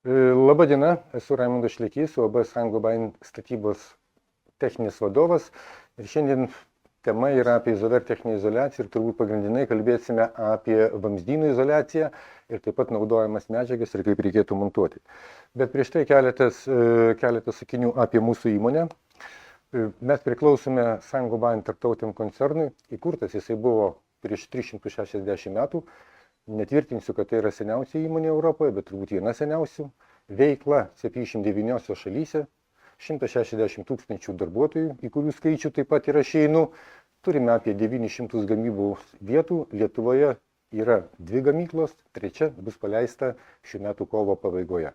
Labą dieną, esu Raimondas Šlekys, UAB Saint-Gobain statybos techninis vadovas ir šiandien tema yra apie izover techninę izoliaciją ir turbūt pagrindinai kalbėsime apie vamzdynų izoliaciją ir taip pat naudojamas medžiagas ir kaip reikėtų montuoti. Bet prieš tai keletas sakinių apie mūsų įmonę. Mes priklausome Saint-Gobain tarptautiniam koncernui, įkurtas jisai buvo prieš 360 metų. Netvirtinsiu, kad tai yra seniausia įmonė Europoje, bet turbūt viena seniausių. Veikla 79 šalyse, 160 000 darbuotojų, į kurių skaičių taip pat įrašeinu. Turime apie 900 gamybos vietų. Lietuvoje yra 2 gamyklos, 3 bus paleista šių metų kovo pabaigoje.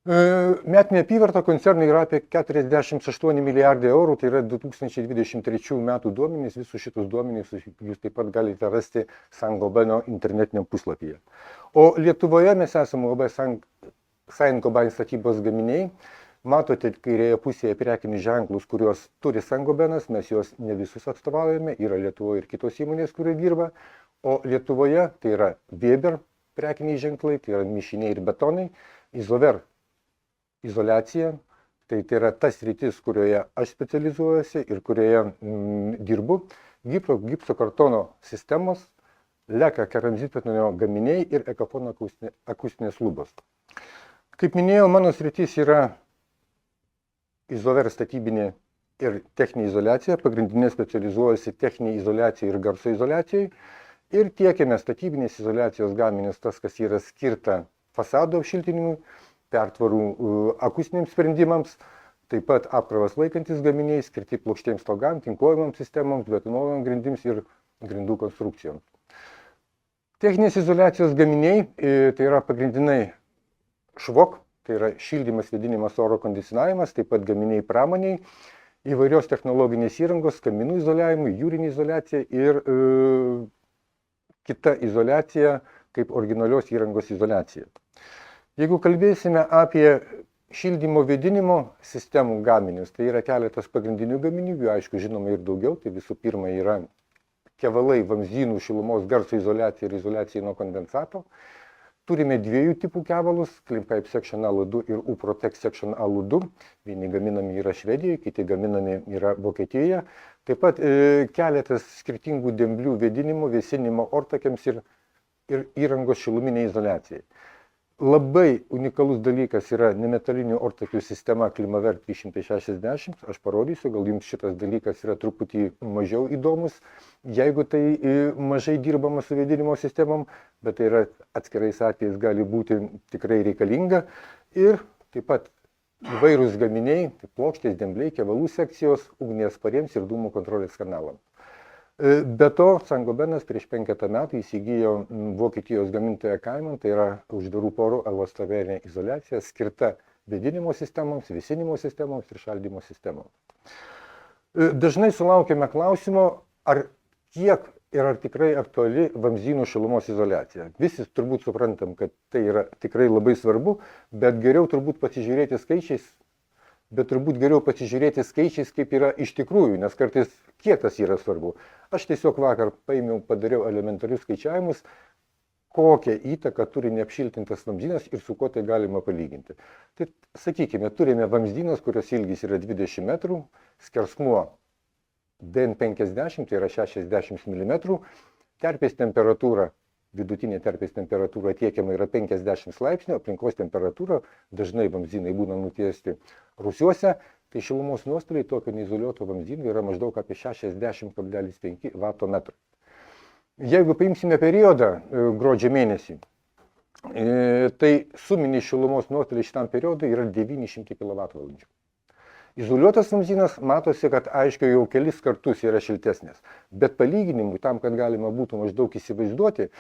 Metinė apyvarta koncernui yra apie 48 milijardai eurų, tai yra 2023 metų duomenys. Visus šitus duomenys jūs taip pat galite rasti Saint-Gobaino internetiniam puslapyje. O Lietuvoje mes esame UAB Saint-Gobain statybos gaminiai. Matote kairėje pusėje prekinius ženklus, kuriuos turi Saint-Gobainas, mes juos ne visus atstovaujame, yra Lietuvoje ir kitos įmonės, kurie dirba. O Lietuvoje tai yra Weber prekiniai ženklai, tai yra mišiniai ir betonai, Izover izoliacija, tai yra tas sritis, kurioje aš specializuojuosi ir kurioje dirbu, gipso kartono sistemos, leka keramzitbetonio gaminiai ir ekafono akustinės lubos. Kaip minėjau, mano sritis yra izover statybinė ir techninė izoliacija, pagrindinė specializuojuosi techninė izoliacija ir garso izoliacijai ir tiekėme statybinės izoliacijos gaminius, tas, kas yra skirta fasado apšiltinimui, pertvarų akustiniams sprendimams, taip pat apkrovas laikantis gaminiai, skirti plokštiems stogams, tinkuojamams sistemoms, betonuojamams grindims ir grindų konstrukcijoms. Techninės izoliacijos gaminiai tai yra pagrindinai švok, tai yra šildymas, vėdinimas, oro kondicionavimas, taip pat gaminiai pramoniai, įvairios technologinės įrangos, kaminų izoliavimui, jūrinė izoliacija ir kita izoliacija kaip originalios įrangos izoliacija. Jeigu kalbėsime apie šildymo vėdinimo sistemų gaminius, tai yra keletas pagrindinių gaminių, jų aišku žinoma ir daugiau. Tai visų pirma yra kevalai, vamzdynų šilumos garso izoliacija ir izoliacija nuo kondensato. Turime 2 tipų kevalus, Climpipe Section ALU2 ir U-Protect Section ALU2. Vieni gaminami yra Švedijoje, kiti gaminami yra Vokietijoje. Taip pat keletas skirtingų demblių vėdinimo, vėsinimo ortakiams ir įrangos šiluminiai izoliacijai. Labai unikalus dalykas yra nemetalinių ortakių sistema Climaver 360. Aš parodysiu, gal jums šitas dalykas yra truputį mažiau įdomus, jeigu tai mažai dirbama su vėdinimo sistemom, bet tai yra atskirais atvejais gali būti tikrai reikalinga. Ir taip pat įvairūs gaminiai, tai plokštės, dembliai, kevalų sekcijos, ugnies pariems ir dūmų kontrolės kanalams. Be to, Saint-Gobainas prieš 5 metų įsigijo Vokietijos gamintoją Kaiman, tai yra uždarų porų alvostraverinė izoliacija, skirta vėdinimo sistemoms, vėsinimo sistemoms ir šaldymo sistemoms. Dažnai sulaukiame klausimo, kiek ir ar tikrai aktuali vamzdynų šilumos izoliacija. Visi turbūt suprantam, kad tai yra tikrai labai svarbu, bet geriau turbūt pasižiūrėti skaičiais, kaip yra iš tikrųjų, nes kartais kiek tas yra svarbu. Aš tiesiog vakar padariau elementarius skaičiavimus, kokią įtaką turi neapšiltintas vamzdynas ir su kuo tai galima palyginti. Tai sakykime, turime vamzdynas, kurios ilgis yra 20 metrų, skersmuo DN50, tai yra 60 mm, terpės temperatūra, vidutinė terpės temperatūra tiekiama yra 50 laipsnių, aplinkos temperatūra, dažnai vamzdynai būna nutiesti rūsiuose, tai šilumos nuostoliai tokio neizoliuoto vamzdynų yra maždaug apie 60,5 Wm. Jeigu paimsime periodą gruodžio mėnesį, tai suminis šilumos nuostoliai šitam periodui yra 900 kWh. Izoliuotas vamzdynas matosi, kad aiškiai jau kelis kartus yra šiltesnės, bet palyginimui tam, kad galima būtų maždaug įsivaizduoti,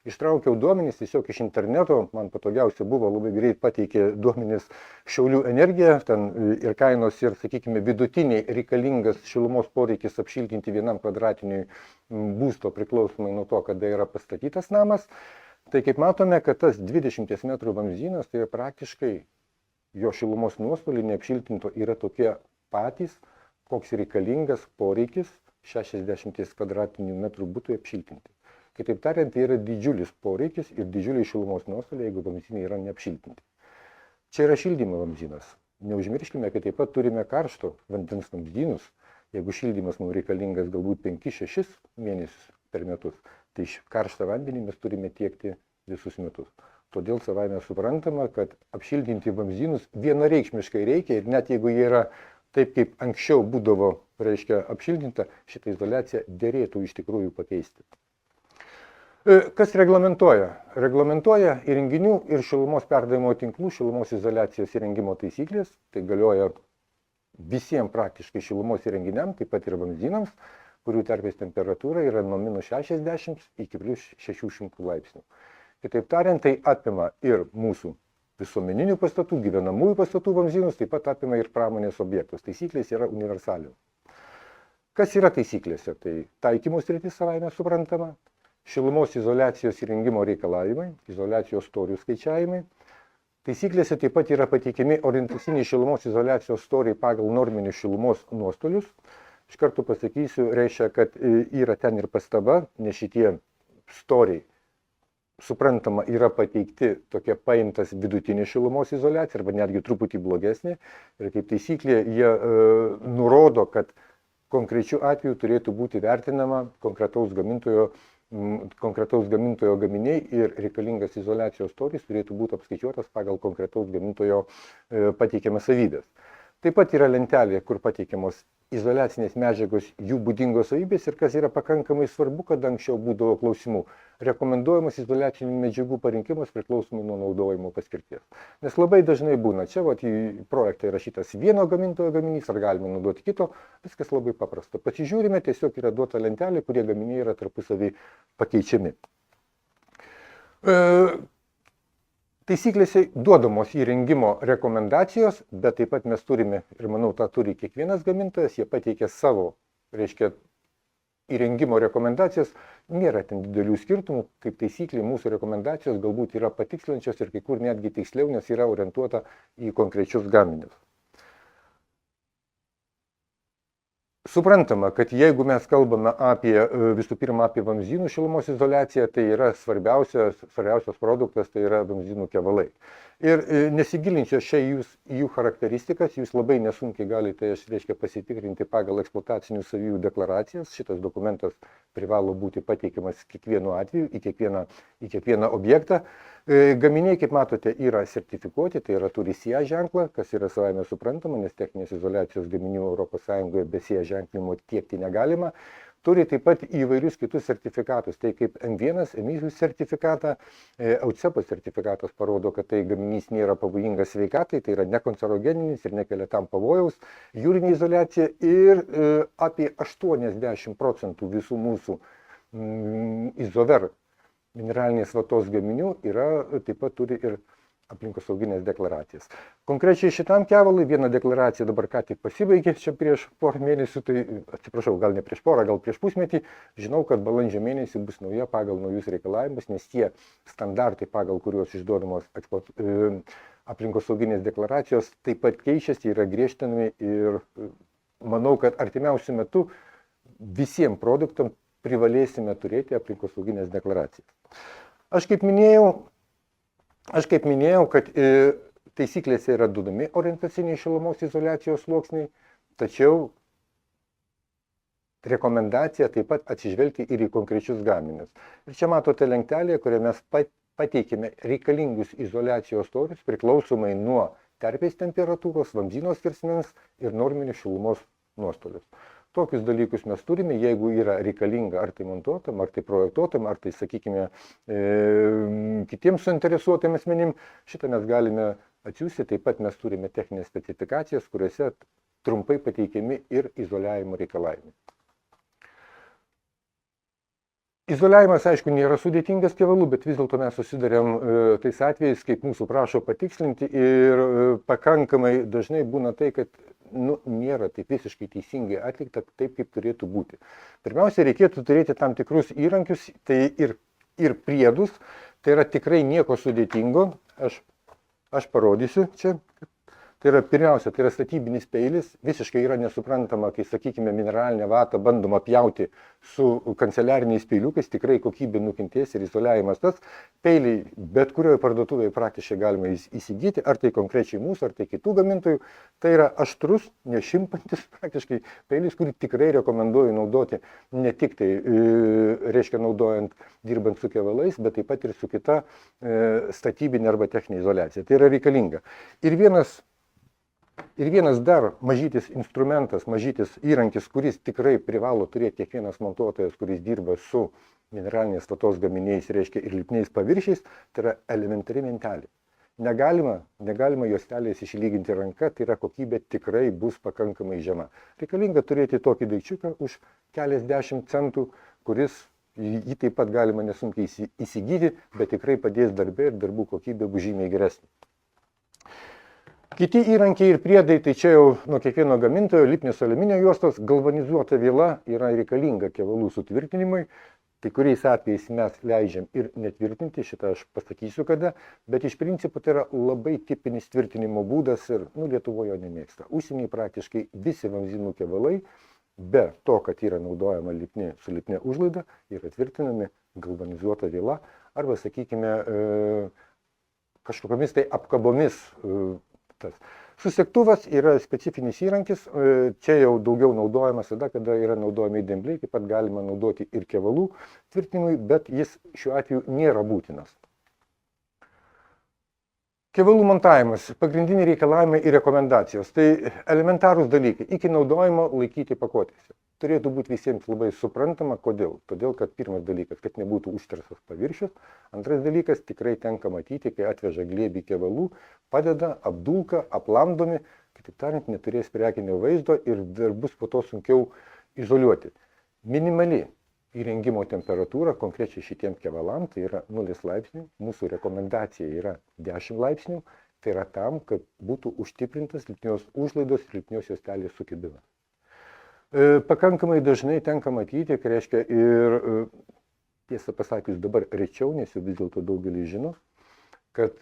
ištraukiau duomenys tiesiog iš interneto, man patogiausia buvo, labai greit pateikė duomenys Šiaulių Energija, ten ir kainos, ir, sakykime, vidutiniai reikalingas šilumos poreikis apšiltinti 1 kvadratiniui būsto priklausomai nuo to, kada yra pastatytas namas. Tai kaip matome, kad tas 20 metrų vamzdynas, tai praktiškai jo šilumos nuostoliai neapšiltinto yra tokie patys, koks reikalingas poreikis 60 kvadratinių metrų butui apšiltinti. Kitaip tariant, tai yra didžiulis poreikis ir didžiuliai šilumos nuostoliai, jeigu vamzdynai yra neapšiltinti. Čia yra šildymo vamzdynas. Neužmirškime, kad taip pat turime karšto vandens vamzdynus. Jeigu šildymas mums reikalingas galbūt 5-6 mėnesius per metus, tai karštą vandenį mes turime tiekti visus metus. Todėl savaime suprantama, kad apšiltinti vamzdynus vienareikšmiškai reikia ir net jeigu jie yra taip, kaip anksčiau būdavo, reiškia, apšiltinta, šitą izoliaciją dėrėtų iš tikrųjų pakeisti. Kas reglamentuoja? Reglamentuoja įrenginių ir šilumos perdavimo tinklų šilumos izoliacijos įrengimo taisyklės. Tai galioja visiems praktiškai šilumos įrenginiam, taip pat ir vamzdynams, kurių terpės temperatūra yra nuo -60 iki +600 laipsnių. Kitaip tariant, tai apima ir mūsų visuomeninių pastatų, gyvenamųjų pastatų vamzdynus, taip pat apima ir pramonės objektus. Taisyklės yra universalios. Kas yra taisyklėse? Tai taikymo sritis savaime suprantama, šilumos izoliacijos įrengimo reikalavimai, izoliacijos storių skaičiavimai. Taisyklėse taip pat yra pateikiami orientaciniai šilumos izoliacijos storiai pagal norminius šilumos nuostolius. Iš karto pasakysiu, reiškia, kad yra ten ir pastaba, nes šitie storiai, suprantama, yra pateikti tokia paimtas vidutinė šilumos izoliacija arba netgi truputį blogesnė. Ir kaip taisyklė, jie nurodo, kad konkrečiu atveju turėtų būti vertinama konkretaus gamintojo gaminiai ir reikalingas izoliacijos storis turėtų būti apskaičiuotas pagal konkretaus gamintojo pateikiamas savybės. Taip pat yra lentelė, kur pateikiamos izoliacinės medžiagos, jų būdingos savybės ir kas yra pakankamai svarbu, kad anksčiau būdavo klausimų. Rekomenduojamas izoliacinių medžiagų parinkimas priklausomai nuo naudojimo paskirties. Nes labai dažnai būna, čia į projektą įrašytas vieno gamintojo gaminys, ar galime naudoti kito, viskas labai paprasta. Pasižiūrime, tiesiog yra duota lentelė, kurie gaminiai yra tarpusavį pakeičiami. Taisyklėse duodamos įrengimo rekomendacijos, bet taip pat mes turime, ir manau, tą turi kiekvienas gamintojas, jie pateikia savo, reiškia, įrengimo rekomendacijas, nėra ten didelių skirtumų, kaip taisyklė mūsų rekomendacijos galbūt yra patikslinčios ir kai kur netgi tiksliau, nes yra orientuota į konkrečius gaminius. Suprantama, kad jeigu mes kalbame visų pirma apie vamzdynų šilumos izoliaciją, tai yra svarbiausias produktas, tai yra vamzdynų kevalai. Ir nesigilinčiau jų charakteristikas, jūs labai nesunkiai galite, reiškia, pasitikrinti pagal eksploatacinių savybių deklaracijas. Šitas dokumentas privalo būti pateikiamas kiekvienu atveju, į kiekvieną objektą. Gaminiai, kaip matote, yra sertifikuoti, tai yra turi SIA ženklą, kas yra savaime suprantama, nes techninės izoliacijos gaminių ES be SIA ženklinimo tiekti negalima. Turi taip pat įvairius kitus sertifikatus, tai kaip M1, emisijų sertifikatą, EUCEPO sertifikatas parodo, kad tai gaminys nėra pavojingas sveikatai, tai yra nekancerogeninis ir nekelia tam pavojaus, jūrinė izoliacija ir apie 80% visų mūsų izover mineralinės vatos gaminių taip pat turi ir aplinkosauginės deklaracijas. Konkrečiai šitam kevalui viena deklaracija dabar ką tik pasibaigė, čia prieš porą mėnesių, tai atsiprašau, gal ne prieš porą, gal prieš pusmetį, žinau, kad balandžio mėnesį bus nauja pagal naujus reikalavimus, nes tie standartai, pagal kuriuos išduodamos aplinkosauginės deklaracijos, taip pat keičiasi, yra griežtinami ir manau, kad artimiausiu metu visiems produktams privalėsime turėti aplinkosauginės deklaracijas. Aš kaip minėjau, kad taisyklėse yra duodami orientaciniai šilumos izoliacijos sluoksniai, tačiau rekomendacija taip pat atsižvelgti ir į konkrečius gaminius. Ir čia matote lentelėje, kurioje mes pateikėme reikalingus izoliacijos storius priklausomai nuo terpės temperatūros, vamzdyno skersmens ir norminių šilumos nuostolius. Tokius dalykus mes turime, jeigu yra reikalinga ar tai montuotam, ar tai projektuotam, ar tai, sakykime, kitiems suinteresuotiem asmenim, šitą mes galime atsiųsti, taip pat mes turime techninės specifikacijas, kuriuose trumpai pateikiami ir izoliavimo reikalavimai. Izoliavimas, aišku, nėra sudėtingas kevalų, bet vis dėlto mes susidarėm tais atvejais, kaip mūsų prašo patikslinti ir pakankamai dažnai būna tai, kad nėra taip visiškai teisingai atlikta taip, kaip turėtų būti. Pirmiausia, reikėtų turėti tam tikrus įrankius, tai ir priedus, tai yra tikrai nieko sudėtingo, aš parodysiu čia, Tai yra pirmiausia, tai yra statybinis peilis, visiškai yra nesuprantama, kai, sakykime, mineralinę vatą bandoma pjauti su kanceliariniais peiliukais, tikrai kokybė nukentės ir izoliavimas tas. Peiliai bet kurioje parduotuvėje praktiškai galima įsigyti, ar tai konkrečiai mūsų, ar tai kitų gamintojų. Tai yra aštrus, nešimpantis praktiškai peilis, kurį tikrai rekomenduoju naudoti ne tik tai, reiškia, naudojant, dirbant su kevalais, bet taip pat ir su kita statybinė arba techninė izoliacija. Tai yra reikalinga. Ir vienas dar mažytis instrumentas, mažytis įrankis, kuris tikrai privalo turėti kiekvienas montuotojas, kuris dirba su mineralinės vatos gaminiais, reiškia ir lipniais paviršiais, tai yra elementari mentelė. Negalima juostelės išlyginti ranka, tai yra kokybė tikrai bus pakankamai žema. Reikalinga turėti tokį daikčiuką už keliasdešimt centų, kuris jį taip pat galima nesunkiai įsigyti, bet tikrai padės darbė ir darbų kokybė bus žymiai geresnė. Kiti įrankiai ir priedai, tai čia jau nuo kiekvieno gamintojo lipnės aliuminio juostos galvanizuota viela yra reikalinga kevalų sutvirtinimui. Kai kuriais atvejais mes leidžiam ir netvirtinti, šitą aš pasakysiu kada, bet iš principo tai yra labai tipinis tvirtinimo būdas ir Lietuvoje jo nemėgsta. Užsienyje praktiškai visi vamzdynų kevalai, be to, kad yra naudojama su lipne užlaida, yra tvirtinami galvanizuota viela arba, sakykime, kažkokiamis tai apkabomis. Susektuvas yra specifinis įrankis, čia jau daugiau naudojamas tada, kada yra naudojami dembliai, taip pat galima naudoti ir kevalų tvirtinimui, bet jis šiuo atveju nėra būtinas. Kevalų montavimas, pagrindiniai reikalavimai ir rekomendacijos. Tai elementarūs dalykai, iki naudojimo laikyti pakuotėse. Turėtų būti visiems labai suprantama, kodėl. Todėl, kad pirmas dalykas, kad nebūtų užterštas paviršius. Antras dalykas, tikrai tenka matyti, kai atveža glėbį kevalų, padeda, apdulka, aplamdomi, kitaip tariant, neturės prekinio vaizdo ir dar bus po to sunkiau izoliuoti. Minimali įrengimo temperatūra, konkrečiai šitiems kevalam, tai yra 0 laipsnių, mūsų rekomendacija yra 10 laipsnių, tai yra tam, kad būtų užtikrintas lipnios užlaidos ir lipnios juostelės sukibimas. Pakankamai dažnai tenka matyti, kai reiškia ir tiesą pasakius dabar rečiau, nes jau vis dėlto daugelis žino, kad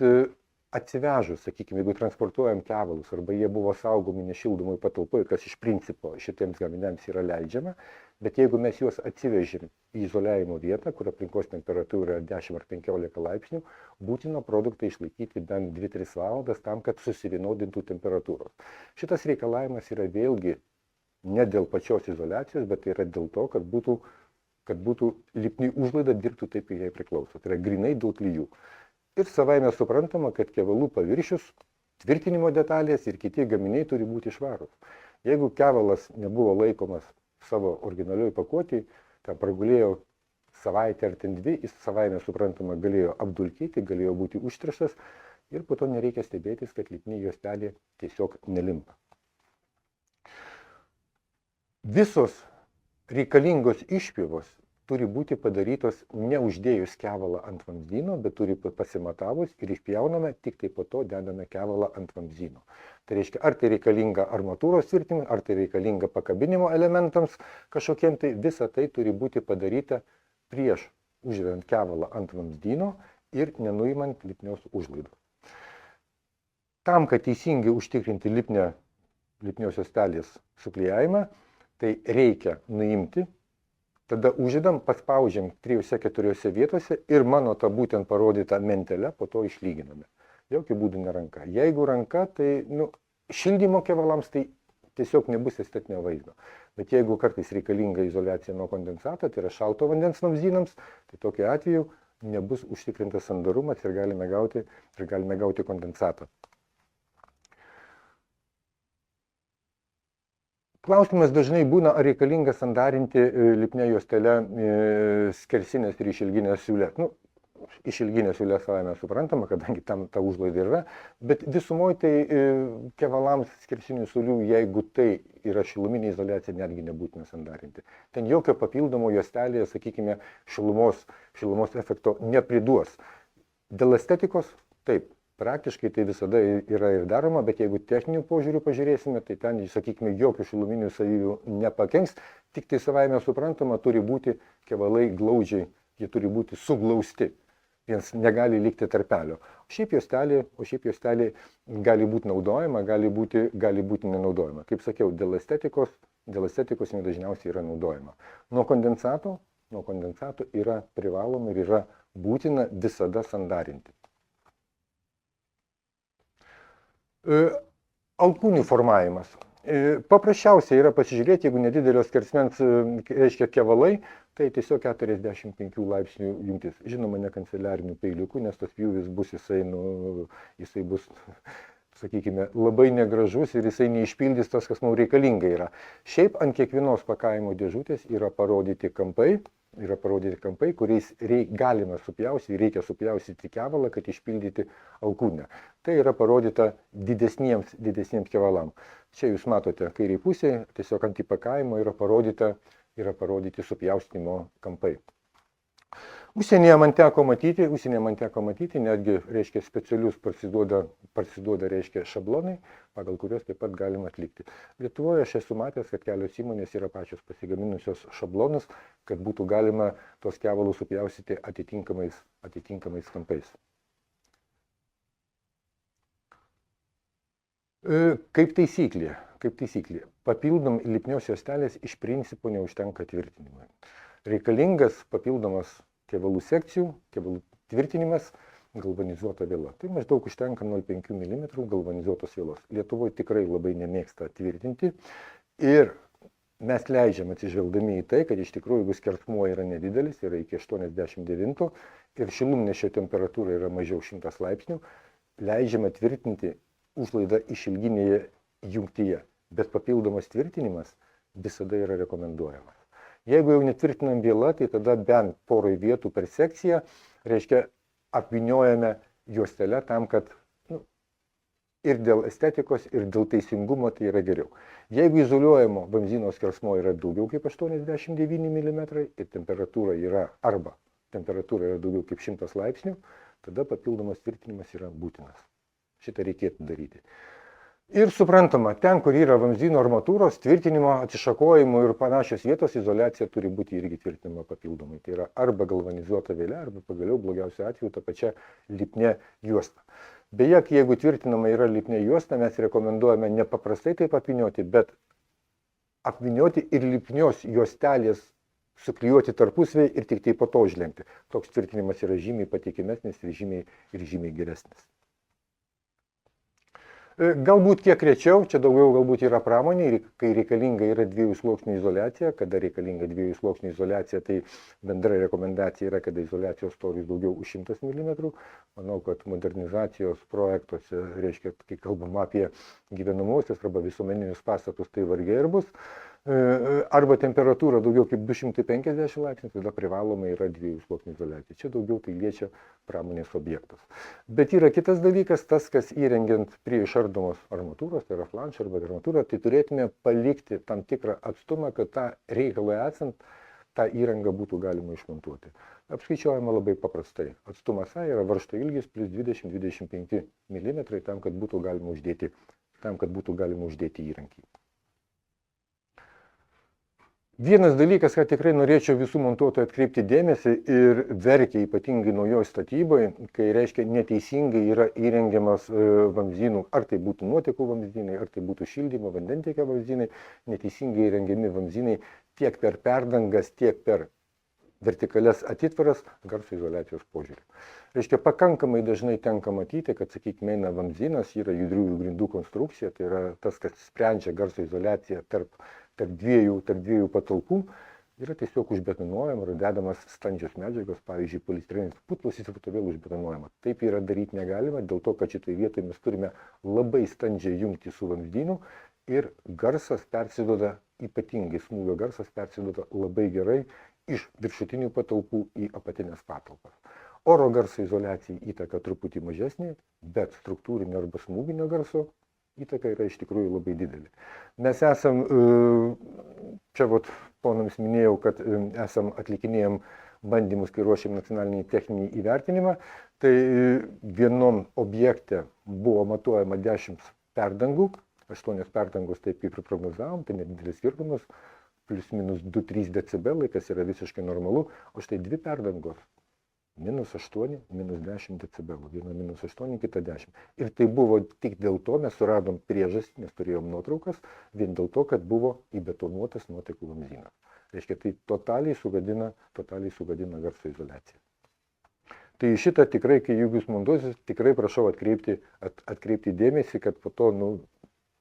atsivežus, sakykime, jeigu transportuojam kevalus arba jie buvo saugomi nešildomoj patalpoje, kas iš principo šitiems gaminiams yra leidžiama, bet jeigu mes juos atsivežim į izoliavimo vietą, kur aplinkos temperatūra 10 ar 15 laipsnių, būtina produktą išlaikyti bent 2-3 valandas tam, kad susivienodintų temperatūros. Šitas reikalavimas yra vėlgi ne dėl pačios izoliacijos, bet tai yra dėl to, kad būtų lipni užlaida dirbtų taip, kaip jai priklauso. Tai yra grinai dėl klijų. Ir savaime suprantama, kad kevalų paviršius, tvirtinimo detalės ir kiti gaminiai turi būti švarūs. Jeigu kevalas nebuvo laikomas savo originalioj pakuotėj, ten pragulėjo savaitę ar ten 2, jis savaime suprantama galėjo apdulkėti, galėjo būti užterštas ir po to nereikia stebėtis, kad lipni juostelė tiesiog nelimpa. Visos reikalingos išpjovos turi būti padarytos neuždėjus kevalą ant vamzdyno, bet turi pasimatavus ir išpjauname, tik tai po to dedame kevalą ant vamzdyno. Tai reiškia, ar tai reikalinga armatūros tvirtinimui, ar tai reikalinga pakabinimo elementams kažkokiem, tai visa tai turi būti padaryta prieš uždedant kevalą ant vamzdyno ir nenuimant lipnios užlaidos. Tam, kad teisingai užtikrinti lipnios juostelės suklijavimą, tai reikia nuimti, tada uždedam, paspaudžiam 3-4 vietose ir mano tą būtent parodytą mentelę po to išlyginame. Jokių būdų ne ranka. Jeigu ranka, tai šildymo kevalams tai tiesiog nebus estetinio vaizdo. Bet jeigu kartais reikalinga izoliacija nuo kondensato, tai yra šalto vandens vamzdynams, tai tokiu atveju nebus užtikrintas sandarumas ir galime gauti kondensatą. Klausimas dažnai būna, ar reikalinga sandarinti lipnia juostele skersinės ir išilginės siūlės. Išilginės siūlės savame suprantama, kadangi tam ta užlaida yra, bet visumoje tai kevalams skersinių siūlių, jeigu tai yra šiluminė izoliacija, netgi nebūtina sandarinti. Ten jokio papildomo juostelėje, sakykime, šilumos efekto nepriduos. Dėl estetikos, taip. Praktiškai tai visada yra ir daroma, bet jeigu techninių požiūrių pažiūrėsime, tai ten, sakykime, jokių šiluminių savybių nepakenks, tik tai savaime suprantama turi būti kevalai glaudžiai, jie turi būti suglausti. Vienas negali likti tarpelio. O šiaip juostelė gali būti naudojama, gali būti nenaudojama. Kaip sakiau, dėl estetikos jinai dažniausiai yra naudojama. Nuo kondensato yra privaloma ir yra būtina visada sandarinti. Alkūnių formavimas. Paprasčiausiai yra pasižiūrėti, jeigu nedidelio skersmens, reiškia kevalai, tai tiesiog 45 laipsnių jungtis. Žinoma, ne kanceliarinių peiliukų, nes tas pjūvis bus, jisai bus, sakykime, labai negražus ir jisai neišpildys tas, kas mums reikalinga yra. Šiaip ant kiekvienos pakavimo dėžutės yra parodyti kampai, kuriais reikia supjaustyti kevalą, kad išpildyti alkūnę. Tai yra parodyta didesniems kevalam. Čia jūs matote kairiai pusėje, tiesiog ant įpakavimo yra parodyti supjaustimo kampai. Užsienyje man teko matyti, netgi, reiškia, specialius parsiduoda, reiškia, šablonai, pagal kuriuos taip pat galima atlikti. Lietuvoje aš esu matęs, kad kelios įmonės yra pačios pasigaminusios šablonus, kad būtų galima tos kevalus supjaustyti atitinkamais kampais. Kaip taisyklė, papildom lipnios juostelės iš principo neužtenka tvirtinimui. Reikalingas papildomas kevalų sekcijų, kevalų tvirtinimas, galvanizuota viela. Tai maždaug užtenka 0,5 mm galvanizuotos vielos. Lietuvoje tikrai labai nemėgsta tvirtinti ir mes leidžiam atsižvelgdami į tai, kad iš tikrųjų, jeigu skersmuo yra nedidelis, yra iki 89 ir šilumnešio temperatūra yra mažiau 100 laipsnių, leidžiame tvirtinti užlaidą išilginėje jungtyje, bet papildomas tvirtinimas visada yra rekomenduojamas. Jeigu jau netvirtinam viela, tai tada bent poroj vietų per sekciją, reiškia, apvyniojame juostelę tam, kad ir dėl estetikos, ir dėl teisingumo tai yra geriau. Jeigu izoliuojamo vamzdyno skersmuo yra daugiau kaip 89 mm ir temperatūra yra daugiau kaip 100 laipsnių, tada papildomas tvirtinimas yra būtinas. Šitą reikėtų daryti. Ir suprantama, ten, kur yra vamzdyno armatūros, tvirtinimo, atsišakojimo ir panašios vietos, izoliacija turi būti irgi tvirtinama papildomai. Tai yra arba galvanizuota vėlia, arba pagaliau blogiausiu atveju ta pačia lipnia juosta. Beje, jeigu tvirtinama yra lipnia juosta, mes rekomenduojame ne paprastai taip apvynioti, bet apvynioti ir lipnios juostelės suklijuoti tarpusavį ir tik tai po to užlenkti. Toks tvirtinimas yra žymiai patikimesnis ir žymiai geresnis. Galbūt kiek rečiau, čia daugiau galbūt yra pramonė, kai reikalinga yra 2 sluoksnių izoliacija. Kada reikalinga 2 sluoksnių izoliacija, tai bendra rekomendacija yra, kada izoliacijos storis daugiau už 100 mm. Manau, kad modernizacijos projektuose, reiškia, kai kalbam apie gyvenamosius arba visuomeninius pastatus, tai vargiai ir bus. Arba temperatūra daugiau kaip 250 laipsnių, tada privaloma yra 2 sluoksnių izoliacija. Čia daugiau tai liečia pramonės objektus. Bet yra kitas dalykas, tas, kas įrengiant prie išardomos armatūros, tai yra flanšą arba armatūrą, tai turėtume palikti tam tikrą atstumą, kad tą reikalą esant, tą įrangą būtų galima išmontuoti. Apskaičiuojama labai paprastai. Atstumas A yra varžto ilgis plus 20-25 mm tam, kad būtų galima uždėti įrankį. Vienas dalykas, ką tikrai norėčiau visų montuotojų atkreipti dėmesį ir verkia ypatingai naujoje statyboje, kai reiškia neteisingai yra įrengiamas vamzdynų, ar tai būtų nuotekų vamzdynai, ar tai būtų šildymo vandentiekio vamzdynai, neteisingai įrengiami vamzdynai tiek per perdangas, tiek per vertikalias atitvaras garso izoliacijos požiūriu. Reiškia, pakankamai dažnai tenka matyti, kad, sakykime, vamzdynas yra judriųjų grindų konstrukcija, tai yra tas, kas sprendžia garso izoliaciją tarp dviejų patalpų, yra tiesiog užbetonuojama ir dedamas standžios medžiagos, pavyzdžiui, polistireninis putlas ir vėl užbetonuojama. Taip yra daryti negalima, dėl to, kad šitoje vietoje mes turime labai standžią jungtį su vamzdynu ir garsas persiduoda, ypatingai smūgio garsas persiduoda labai gerai iš viršutinių patalpų į apatinės patalpas. Oro garso izoliacijai įtaka truputį mažesnė, bet struktūrinio arba smūginio garso įtaka yra iš tikrųjų labai didelė. Mes esam, čia ponams minėjau, kad esam atlikinėjom bandymus, kai ruošėm nacionalinį techninį įvertinimą, tai vienom objekte buvo matuojama 10 perdangų, 8 perdangos taip kaip ir prognozavom, tai nedidelis skirtumas, plus minus 2-3 decibelai, kas yra visiškai normalu, o štai 2 perdangos -8, -10 decibelų. Viena -8, kita 10. Ir tai buvo tik dėl to, mes suradom priežastį, nes turėjom nuotraukas, vien dėl to, kad buvo įbetonuotas nuotekų vamzdynas. Reiškia, tai totaliai sugadina garso izoliaciją. Tai šitą tikrai, kai jeigu jūs montuosit, tikrai prašau atkreipti dėmesį, kad po to,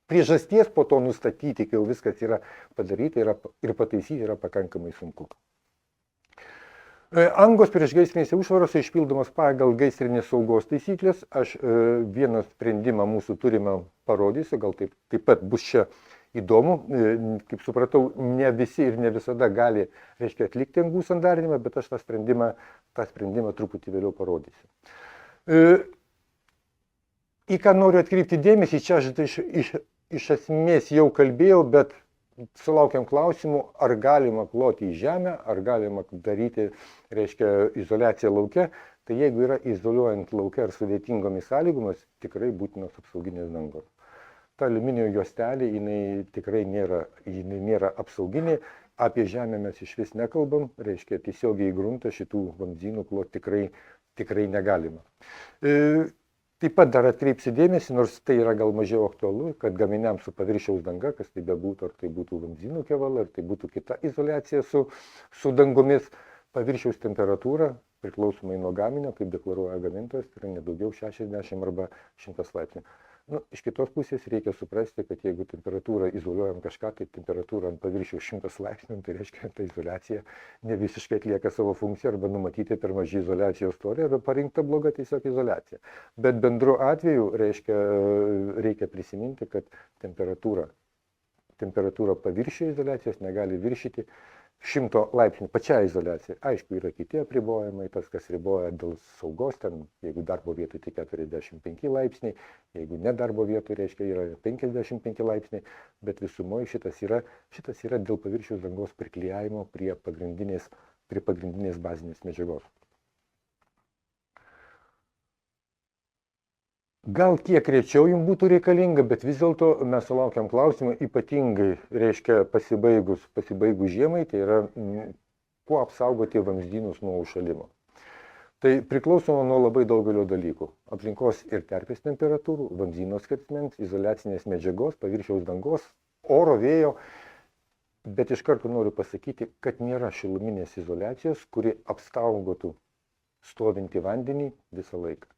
priežasties po to nustatyti, kai jau viskas yra padaryta ir pataisyti yra pakankamai sunku. Angos priešgaisrinėse užtvarose išpildomos pagal gaisrinės saugos taisyklės. Aš vieną sprendimą mūsų turimą parodysiu, gal taip pat bus čia įdomu. Kaip supratau, ne visi ir ne visada gali, atlikti angų sandarinimą, bet aš tą sprendimą truputį vėliau parodysiu. Į ką noriu atkreipti dėmesį, čia aš iš esmės jau kalbėjau, bet sulaukiam klausimų, ar galima kloti į žemę, ar galima daryti, izoliaciją lauke. Tai jeigu yra izoliuojant lauke ar sudėtingomis sąlygomis, tikrai būtinos apsauginės dangos. Ta aliuminio juostelė, jinai tikrai nėra apsauginė. Apie žemę mes iš vis nekalbam, tiesiogiai į gruntą šitų vamzdynų kloti tikrai negalima. Taip pat dar atkreipsiu dėmesį, nors tai yra gal mažiau aktualu, kad gaminiams su paviršiaus danga, kas tai bebūtų, ar tai būtų vamzdynų kevala, ar tai būtų kita izoliacija su dangomis, paviršiaus temperatūra, priklausomai nuo gaminio, kaip deklaruoja gamintojas, yra nedaugiau 60 arba 100 laipsnių. Iš kitos pusės reikia suprasti, kad jeigu temperatūrą izoliuojam kažką, tai temperatūra ant paviršiaus 100 laipsnių, tai reiškia, kad ta izoliacija ne visiškai atlieka savo funkciją arba numatyti per mažį izoliacijos storį arba parinkta bloga tiesiog izoliacija. Bet bendru atveju reikia prisiminti, kad temperatūra paviršiaus izoliacijos negali viršyti 100 laipsnių pačią izoliaciją. Aišku, yra kiti apribojimai, tas, kas riboja dėl saugos, ten, jeigu darbo vietoj tai 45 laipsniai, jeigu ne darbo vietoj, yra 55 laipsniai, bet visumoje šitas yra dėl paviršiaus dangos priklijavimo prie pagrindinės bazinės medžiagos. Gal kiek rečiau jums būtų reikalinga, bet vis dėlto mes sulaukiam klausimą, ypatingai, pasibaigus žiemai, tai yra, kuo apsaugoti vamzdynus nuo užšalimo. Tai priklausoma nuo labai daugelio dalykų. Aplinkos ir terpės temperatūrų, vamzdyno skersmens, izoliacinės medžiagos, paviršiaus dangos, oro, vėjo. Bet iš karto noriu pasakyti, kad nėra šiluminės izoliacijos, kuri apsaugotų stovintį vandenį visą laiką.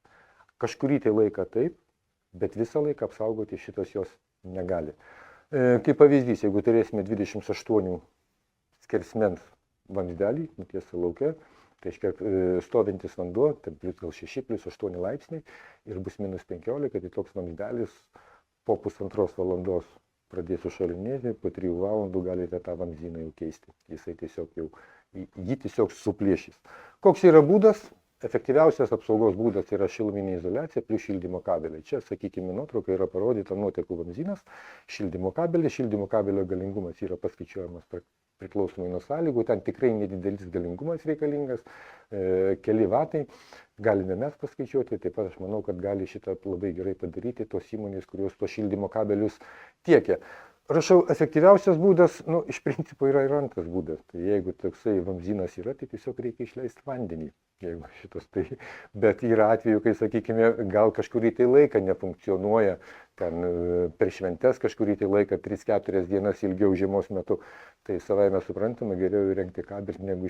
Kažkurį tai laiką taip, bet visą laiką apsaugoti šitos jos negali. Kaip pavyzdys, jeigu turėsime 28 skersmens vamzdelį, nutiesą lauke, tai stovintis vanduo, gal 6+8 laipsniai ir bus -15, tai toks vamzdelis po pusantros valandos pradės sušalinėti, po 3 valandų galite tą vamzdyną jau keisti. Jį tiesiog suplėšys. Koks yra būdas? Efektyviausias apsaugos būdas yra šiluminė izoliacija plius šildymo kabeliai. Čia, sakykime, nuotrauka yra parodyta nuotekų vamzdynas, šildymo kabelio galingumas yra paskaičiuojamas priklausomai nuo sąlygų, ten tikrai nedidelis galingumas reikalingas, keli vatai, galime mes paskaičiuoti, taip pat aš manau, kad gali šitą labai gerai padaryti tos įmonės, kurios tos šildymo kabelius tiekia. Rašau, efektyviausias būdas, iš principo yra ir antras būdas. Tai jeigu toksai vamzdynas yra, tai tiesiog reikia išleisti vandenį. Bet yra atveju, kai, sakykime, gal kažkurį tai laiką nefunkcionuoja, ten per šventes kažkurį tai laiką, 3-4 dienas ilgiau žiemos metu, tai savaime suprantama, geriau įrengti kabelį, negu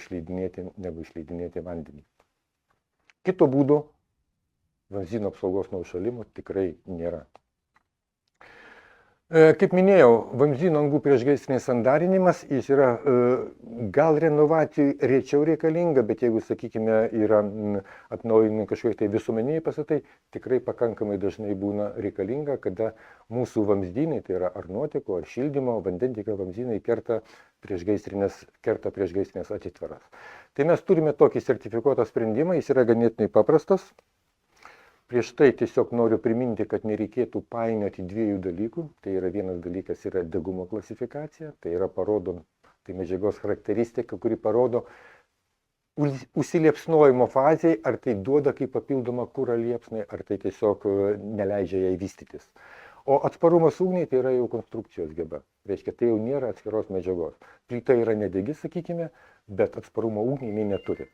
išleidinėti vandenį. Kito būdo vamzdyno apsaugos nuo užšalimo tikrai nėra. Kaip minėjau, vamzdyno angų priešgaisrinis sandarinimas, jis yra gal renovacijų rečiau reikalinga, bet jeigu, sakykime, yra atnaujinami kažkokie tai visuomeniniai pastatai, tikrai pakankamai dažnai būna reikalinga, kada mūsų vamzdynai, tai yra ar nuotekų, ar šildymo, vandentiekio vamzdynai kerta priešgaisrinės atitvaras. Tai mes turime tokį sertifikuotą sprendimą, jis yra ganėtinai paprastas. Prieš tai tiesiog noriu priminti, kad nereikėtų painioti dviejų dalykų. Tai yra vienas dalykas yra degumo klasifikacija, tai yra tai medžiagos charakteristika, kuri parodo užsiliepsnojimo fazėje, ar tai duoda kaip papildomą kurą liepsnai, ar tai tiesiog neleidžia jai vystytis. O atsparumas ugniai tai yra jau konstrukcijos geba. Reiškia, tai jau nėra atskiros medžiagos. Plyta yra nedegi, sakykime, bet atsparumo ugniai jinai neturi.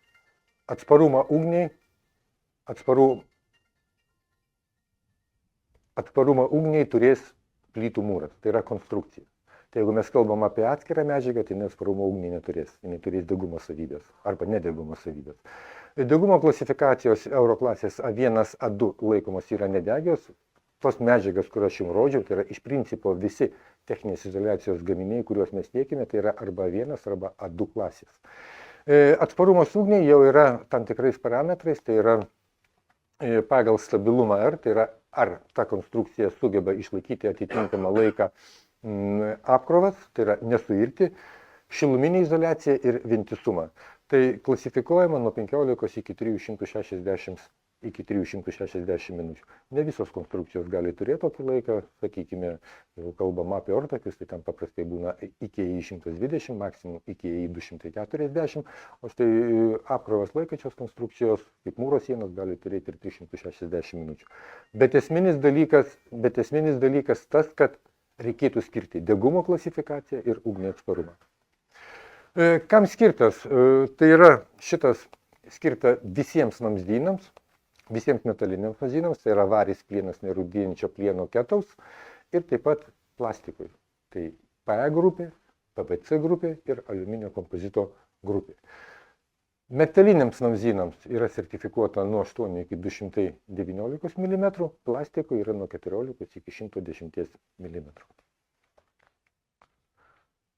atsparumą ugniai, atsparumą ugniai turės plytų mūras, tai yra konstrukcija. Tai jeigu mes kalbam apie atskirą medžiagą, tai atsparumo ugniai neturės, jinai turės degumo savybės arba nedegumo savybės. Degumo klasifikacijos euro klasės A1, A2 laikomos yra nedegios. Tos medžiagas, kurias aš jums rodžiau, tai yra iš principo visi techninės izoliacijos gaminiai, kuriuos mes tiekime, tai yra arba A1 arba A2 klasės. Atsparumas ugniai jau yra tam tikrais parametrais, tai yra pagal stabilumą R, tai yra ar ta konstrukcija sugeba išlaikyti atitinkamą laiką apkrovas, tai yra nesuirti, šiluminė izoliacija ir vientisumą. Tai klasifikuojama nuo 15 iki 360 minučių. Ne visos konstrukcijos gali turėti tokį laiką, sakykime, jeigu kalbam apie ortakius, tai tam paprastai būna iki 120, maksimum iki 240, o štai apkrovas laikančios konstrukcijos, kaip mūro sienos, gali turėti ir 360 minučių. Bet esminis dalykas tas, kad reikėtų skirti degumo klasifikaciją ir ugnį atsparumą. Kam skirtas? Tai yra šitas skirta visiems vamzdynams, visiems metaliniams vamzdynams, tai yra varis plienas, nerūdijančio plieno ketaus ir taip pat plastikui. Tai PE grupė, PPC grupė ir aliuminio kompozito grupė. Metaliniams vamzdynams yra sertifikuota nuo 8 iki 219 mm, plastikui yra nuo 14 iki 110 mm.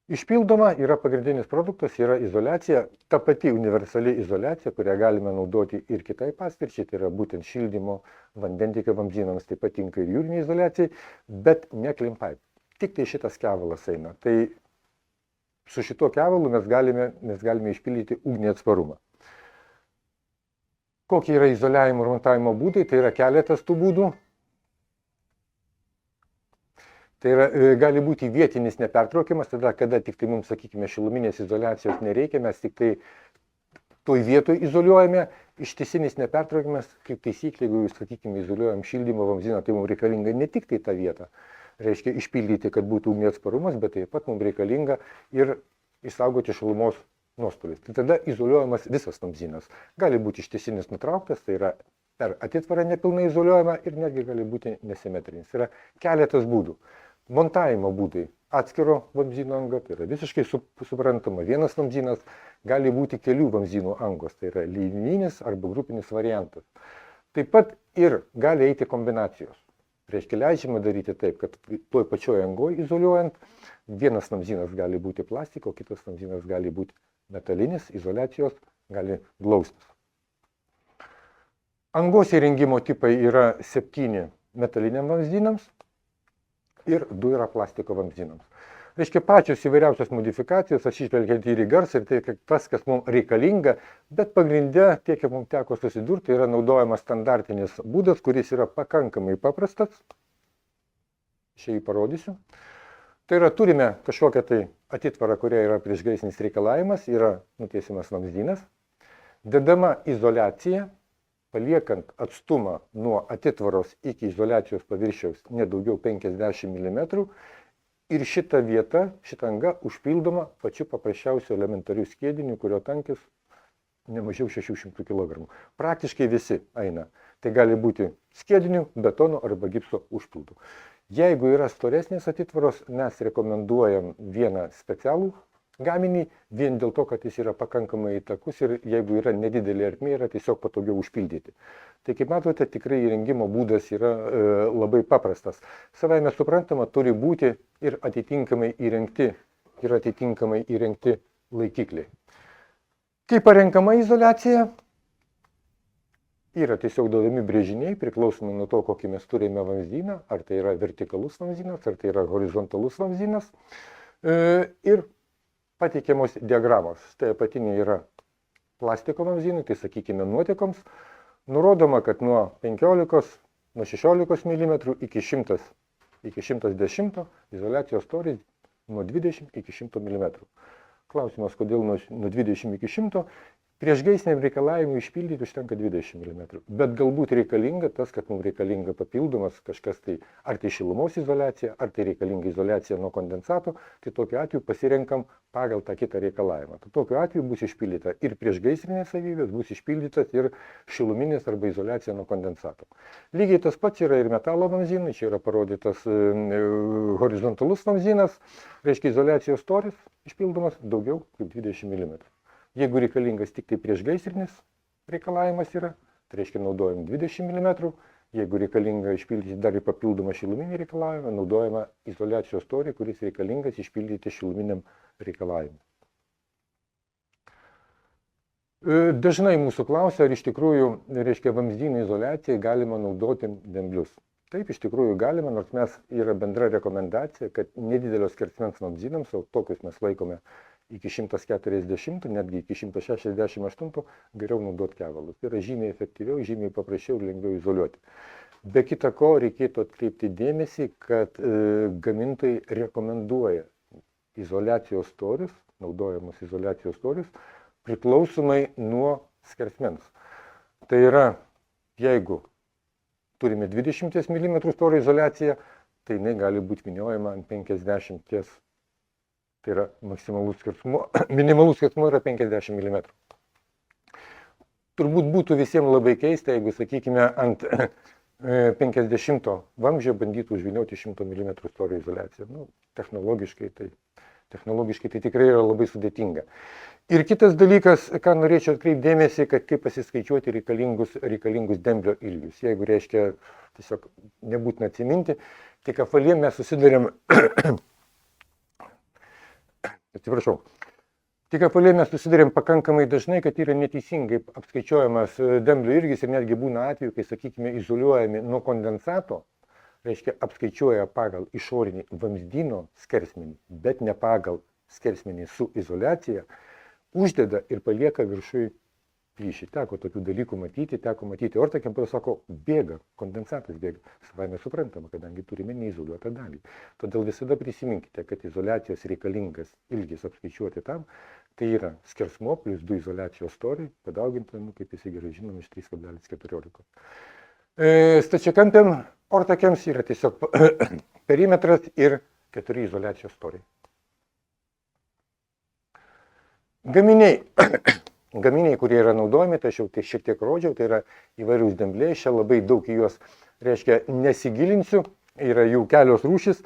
Išpildoma yra pagrindinis produktas, yra izoliacija, ta pati universali izoliacija, kurią galime naudoti ir kitai paskirčiai, tai yra būtent šildymo, vandentiekio vamzdynams, taip pat tinka ir jūrinė izoliacija, bet ne klimpipe. Tik tai šitas kevalas eina. Tai su šituo kevalu mes galime išpildyti ugnį atsparumą. Kokie yra izoliavimo ir montavimo būdai? Tai yra keletas tų būdų. Tai yra, gali būti vietinis nepertraukiamas, tada, kada tik tai mums, sakykime, šiluminės izoliacijos nereikia, mes tik tai toj vietoj izoliuojame. Ištisinis nepertraukiamas, kaip taisyklė, jeigu jūs, sakykime, izoliuojam šildymo vamzdyną, tai mums reikalinga ne tik tai tą vietą, reiškia išpildyti, kad būtų ugnį atsparumas, bet taip pat mums reikalinga ir išsaugoti šilumos nuostolius. Tai tada izoliuojamas visas vamzdynas. Gali būti ištisinis nutrauktas, tai yra per atitvarą nepilnai izoliuojama ir netgi gali būti nesimetrinis. Tai yra keletas būdų. Montavimo būdai atskiro vamzdyno anga, tai yra visiškai suprantama. Vienas vamzdynas gali būti kelių vamzdynų angos, tai yra linijinis arba grupinis variantas. Taip pat ir gali eiti kombinacijos. Reiškia, leidžiama daryti taip, kad toj pačioj angoj izoliuojant, vienas vamzdynas gali būti plastiko, kitas vamzdynas gali būti metalinis, izoliacijos gali glaustis. Angos įrengimo tipai yra 7 metaliniam vamzdynams ir 2 yra plastiko vamzdynams. Reiškia, pačios įvairiausios modifikacijos, atsižvelgiant ir į garsą, ir tai tas, kas mums reikalinga, bet pagrinde, tiek kaip mums teko susidurti, yra naudojamas standartinis būdas, kuris yra pakankamai paprastas. Šiai parodysiu. Tai yra, turime kažkokią tai atitvarą, kuria yra priešgaisrinis reikalavimas, yra nutiesiamas vamzdynas, dedama izoliacija, paliekant atstumą nuo atitvaros iki izoliacijos paviršiaus nedaugiau 50 mm ir šita vieta, šita anga užpildoma pačiu paprasčiausiu elementariu skiediniu, kurio tankis nemažiau 600 kg. Praktiškai visi eina. Tai gali būti skiediniu, betonu arba gipso užpildu. Jeigu yra storesnės atitvaros, mes rekomenduojam vieną specialų gaminį, vien dėl to, kad jis yra pakankamai įtakus ir jeigu yra nedidelė ertmė, yra tiesiog patogiau užpildyti. Tai kaip matote, tikrai įrengimo būdas yra labai paprastas. Savaime suprantama, turi būti ir atitinkamai įrengti laikikliai. Kaip parenkama izoliacija? Yra tiesiog duodami brėžiniai, priklausomai nuo to, kokį mes turime vamzdyną, ar tai yra vertikalus vamzdynas, ar tai yra horizontalus vamzdynas. Ir pateikiamos diagramos. Tai apatinė yra plastiko vamzdynai, tai sakykime nuotekoms. Nurodoma, kad nuo 16 mm iki 110 izoliacijos storis nuo 20 iki 100 mm. Klausimas, kodėl nuo 20 iki 100? Priešgaisriniam reikalavimui išpildyti užtenka 20 mm, bet galbūt reikalinga tas, kad mums reikalinga papildomas kažkas tai, ar tai šilumos izoliacija, ar tai reikalinga izoliacija nuo kondensato, tai tokiu atveju pasirenkam pagal tą kitą reikalavimą. Tai tokiu atveju bus išpildyta ir priešgaisrinės savybės, bus išpildytas ir šiluminis arba izoliacija nuo kondensato. Lygiai tas pats yra ir metalo vamzdynai, čia yra parodytas horizontalus vamzdynas, reiškia izoliacijos storis išpildomas daugiau kaip 20 mm. Jeigu reikalingas tik tai priešgaisrinis reikalavimas yra, tai reiškia naudojam 20 mm, jeigu reikalinga išpildyti dar ir papildomą šiluminį reikalavimą, naudojama izoliacijos storį, kuris reikalingas išpildyti šiluminiam reikalavimui. Dažnai mūsų klausia, ar iš tikrųjų, reiškia, vamzdynų izoliacijai galima naudoti demblius. Taip, iš tikrųjų galima, nors mes yra bendra rekomendacija, kad nedidelio skersmens vamzdynams, o tokius mes laikome iki 140, netgi iki 168, geriau naudoti kevalus. Tai yra žymiai efektyviau, žymiai paprasčiau ir lengviau izoliuoti. Be kita ko, reikėtų atkreipti dėmesį, kad gamintojai rekomenduoja izoliacijos storius, naudojamus izoliacijos storius, priklausomai nuo skersmens. Tai yra, jeigu turime 20 mm storio izoliaciją, tai jinai gali būti vyniojama ant 50. Tai yra maksimalus skersmuo, minimalus skersmuo yra 50 mm. Turbūt būtų visiems labai keista, jeigu, sakykime, ant 50 vamzdžio bandytų užvynioti 100 mm storio izoliaciją. Nu, technologiškai tai tikrai yra labai sudėtinga. Ir kitas dalykas, ką norėčiau atkreipti dėmesį, kad kaip pasiskaičiuoti reikalingus demblio ilgius. Jeigu reiškia, tiesiog nebūtina atsiminti, tik apvalyje mes susidarėm Tik apvalyje mes susidarėm pakankamai dažnai, kad yra neteisingai apskaičiuojamas demblio ilgis ir netgi būna atveju, kai, sakykime, izoliuojami nuo kondensato, reiškia apskaičiuoja pagal išorinį vamzdyno skersmenį, bet ne pagal skersmenį su izoliacija, uždeda ir palieka viršui plyšį. Teko tokių dalykų matyti, ortakiam, kuris sako, bėga, kondensatas bėga. Savaime suprantama, kadangi turime neizoliuotą dalį. Todėl visada prisiminkite, kad izoliacijos reikalingas ilgis apskaičiuoti tam, tai yra skersmuo plus 2 izoliacijos storiai, padauginta, kaip visi gerai žinom, iš 3,14. Stačiakampiam ortakiams yra tiesiog perimetras ir 4 izoliacijos storiai. Gaminiai, kurie yra naudojami, tai aš jau šiek tiek rodžiau, tai yra įvairius dembliai, čia labai daug į juos, reiškia, nesigilinsiu, yra jų kelios rūšis,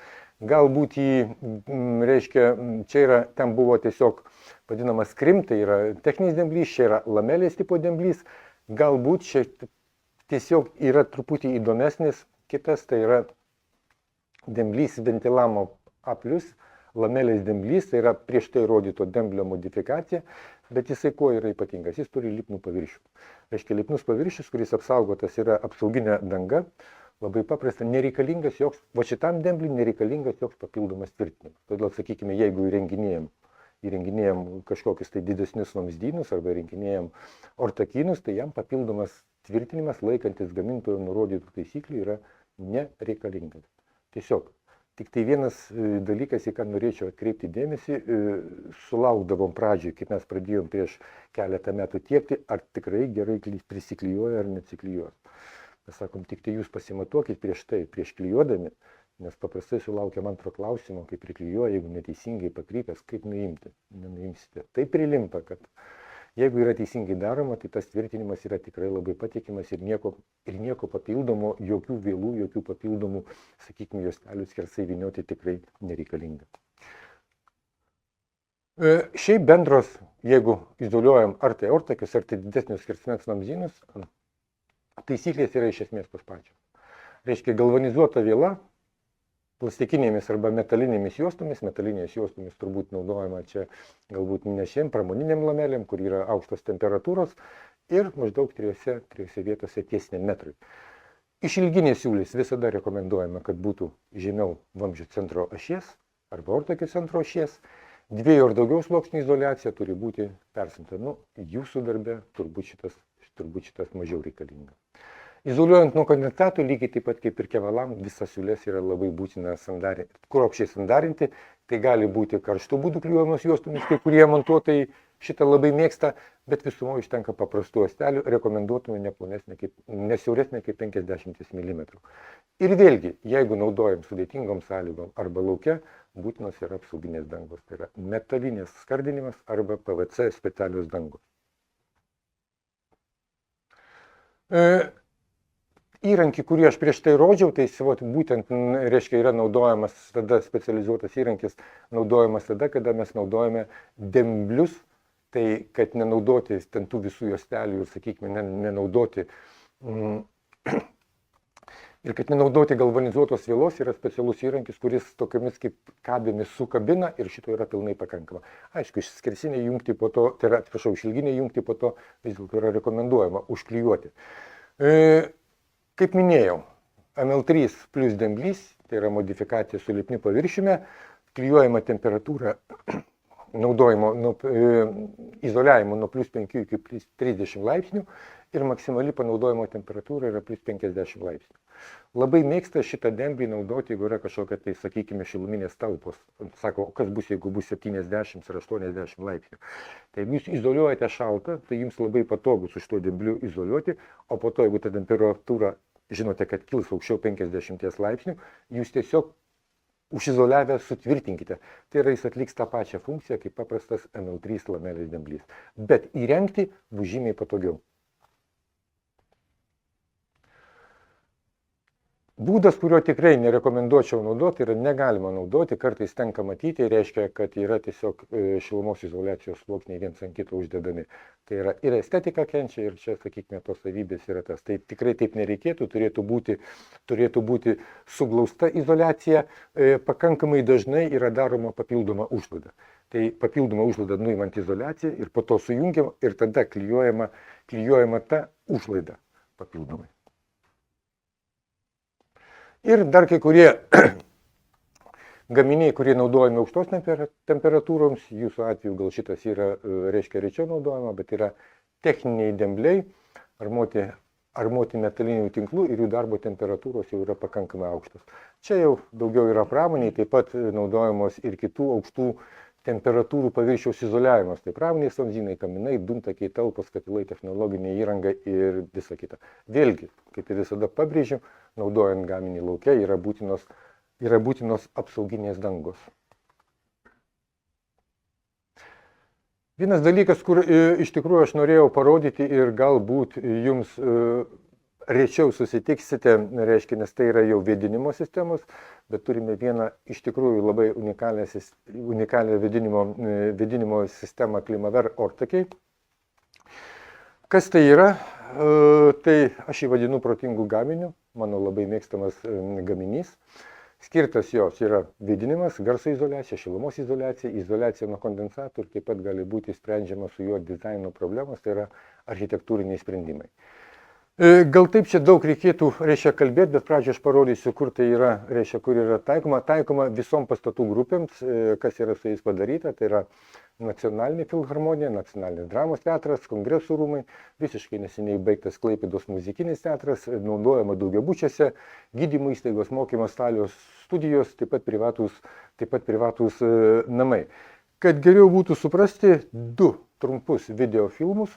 galbūt reiškia, čia yra, ten buvo tiesiog vadinamas krim, tai yra techninis demblys, čia yra lamelės tipo demblys, galbūt čia tiesiog yra truputį įdomesnis, kitas tai yra demblys ventilamo A+, lamelės demblys, tai yra prieš tai rodyto demblio modifikacija, bet jisai kuo yra ypatingas, jis turi lipnų paviršių. Reiškia, lipnus paviršius, kuris apsaugotas yra apsauginė danga, labai paprasta, nereikalingas joks, va šitam dembliui nereikalingas joks papildomas tvirtinimas. Todėl, sakykime, jeigu įrenginėjam kažkokius tai didesnius vamzdynus arba įrenginėjam ortakynus, tai jam papildomas tvirtinimas, laikantis gamintojo nurodytų taisyklių, yra nereikalingas. Tiesiog. Tik tai vienas dalykas, į ką norėčiau atkreipti dėmesį, sulaukdavom pradžioj, kai mes pradėjom prieš keletą metų tiekti, ar tikrai gerai prisiklijuoja ar nesiklijuos. Mes sakom, tik tai jūs pasimatuokit prieš klijuodami, nes paprastai sulaukiam antro klausimo, kaip priklijuoja, jeigu neteisingai pakrypęs, kaip nuimti. Nenuimsite. Tai prilimpa, kad jeigu yra teisingai daroma, tai tas tvirtinimas yra tikrai labai patikimas ir nieko papildomo, jokių vėlų, jokių papildomų, sakykime, juostelių skersai vynioti tikrai nereikalinga. Šiaip bendros, jeigu izoliuojam ar tai ortakius, ar tai didesnius skersmens vamzdynus, taisyklės yra iš esmės tos pačios. Reiškia, galvanizuota viela, plastikinėmis arba metalinėmis juostomis, metalinės juostomis turbūt naudojama čia galbūt ne šiem pramoniniam lamelėm, kur yra aukštos temperatūros ir maždaug trijose vietose tiesiniam metrui. Išilginės siūlės visada rekomenduojama, kad būtų žemiau vamzdžio centro ašies arba ortakio centro ašies. 2 ar daugiau sluoksnių izoliacija turi būti persimta. Jūsų darbe turbūt šitas mažiau reikalinga. Izoliuojant nuo kondensatų, lygiai taip pat kaip ir kevalam, visas siūlės yra labai būtina kruopščiai sandarinti. Tai gali būti karštų būdų klijuojamos juostomis, kai kurie montuotojai šitą labai mėgsta, bet visumoje užtenka paprastų juostelių, rekomenduotume nesiauresnė kaip 50 mm. Ir vėlgi, jeigu naudojam sudėtingom sąlygom arba laukia, būtinos yra apsauginės dangos. Tai yra metalinės skardinimas arba PVC specialios dangos. Įrankį, kurį aš prieš tai rodžiau, tai būtent, reiškia, yra naudojamas tada specializuotas įrankis, naudojamas tada, kada mes naudojame demblius, tai kad nenaudoti ten tų visų juostelių ir, sakykime, nenaudoti ir kad nenaudoti galvanizuotos vielos, yra specialus įrankis, kuris tokiamis kaip kabėmis sukabina ir šito yra pilnai pakankama. Aišku, skersinė jungti po to, tai yra, atsiprašau, išilginė jungti po to vis dėlto yra rekomenduojama užklijuoti. Kaip minėjau, ML3 plus demblys, tai yra modifikacija su lipniu paviršiumi, klijuojama temperatūra naudojimo, izoliavimo nuo plus 5 iki plus 30 laipsnių ir maksimali panaudojimo temperatūra yra plus 50 laipsnių. Labai mėgsta šitą demblį naudoti, jeigu yra kažkokia, tai sakykime, šiluminės talpos. Sako, kas bus, jeigu bus 70 ar 80 laipsnių. Tai jeigu jūs izoliuojate šaltą, tai jums labai patogu su šituo dembliu izoliuoti, o po to, jeigu ta temperatūra, žinote, kad kils aukščiau 50 laipsnių, jūs tiesiog užizoliavę sutvirtinkite. Tai yra, jis atliks tą pačią funkciją, kaip paprastas ML3 lamelės demblys. Bet įrengti bus žymiai patogiau. Būdas, kurio tikrai nerekomenduočiau naudoti, yra negalima naudoti, kartais tenka matyti, reiškia, kad yra tiesiog šilumos izoliacijos sluoksniai viens ant kito uždedami. Tai yra ir estetika kenčia, ir čia, sakykime, tos savybės yra tas. Tai tikrai taip nereikėtų, turėtų būti suglausta izoliacija, pakankamai dažnai yra daroma papildoma užlaida. Tai papildoma užlaida nuimant izoliaciją ir po to sujungiama ir tada klijuojama ta užlaida papildomai. Ir dar kai kurie gaminiai, kurie naudojami aukštos temperatūroms, jūsų atveju gal šitas yra, reiškia, rečiau naudojama, bet yra techniniai dembliai, armuoti metalinių tinklų ir jų darbo temperatūros jau yra pakankamai aukštos. Čia jau daugiau yra pramoniai, taip pat naudojamos ir kitų aukštų temperatūrų paviršiaus izoliavimas. Tai pramoniai vamzdynai, kaminai, dūmtakiai, talpos, katilai, technologinė įranga ir visa kita. Vėlgi, kaip ir visada pabrėžiu, naudojant gaminį lauke yra būtinos apsauginės dangos. Vienas dalykas, kur iš tikrųjų aš norėjau parodyti ir galbūt jums rečiau susitiksite, reiškia, nes tai yra jau vėdinimo sistemos, bet turime vieną iš tikrųjų labai unikalią vėdinimo sistemą Klimaver ortakiai. Kas tai yra? Tai aš jį vadinu protingų gaminių, mano labai mėgstamas gaminys. Skirtas jos yra vėdinimas, garso izoliacija, šilumos izoliacija, izoliacija nuo kondensatų ir taip pat gali būti sprendžiama su juo dizaino problemos, tai yra architektūriniai sprendimai. Gal taip čia daug reikėtų, reiškia, kalbėti, bet pradžioje aš parodysiu, kur tai yra, reiškia, kur yra taikoma. Taikoma visom pastatų grupėms, kas yra su jais padaryta, tai yra Nacionalinė filharmonija, Nacionalinis dramos teatras, Kongresų rūmai, visiškai neseniai baigtas Klaipėdos muzikinis teatras, naudojama daugiabučiuose, gydymo įstaigos, mokymo stalios studijos, taip pat privatūs namai. Kad geriau būtų suprasti, 2 trumpus videofilmus.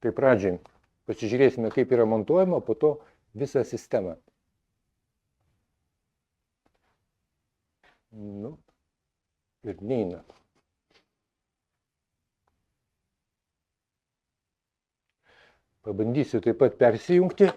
Tai pradžiai pasižiūrėsime, kaip yra montuojama, po to visą sistemą. Nu, ir neina. Pabandysiu taip pat persijungti.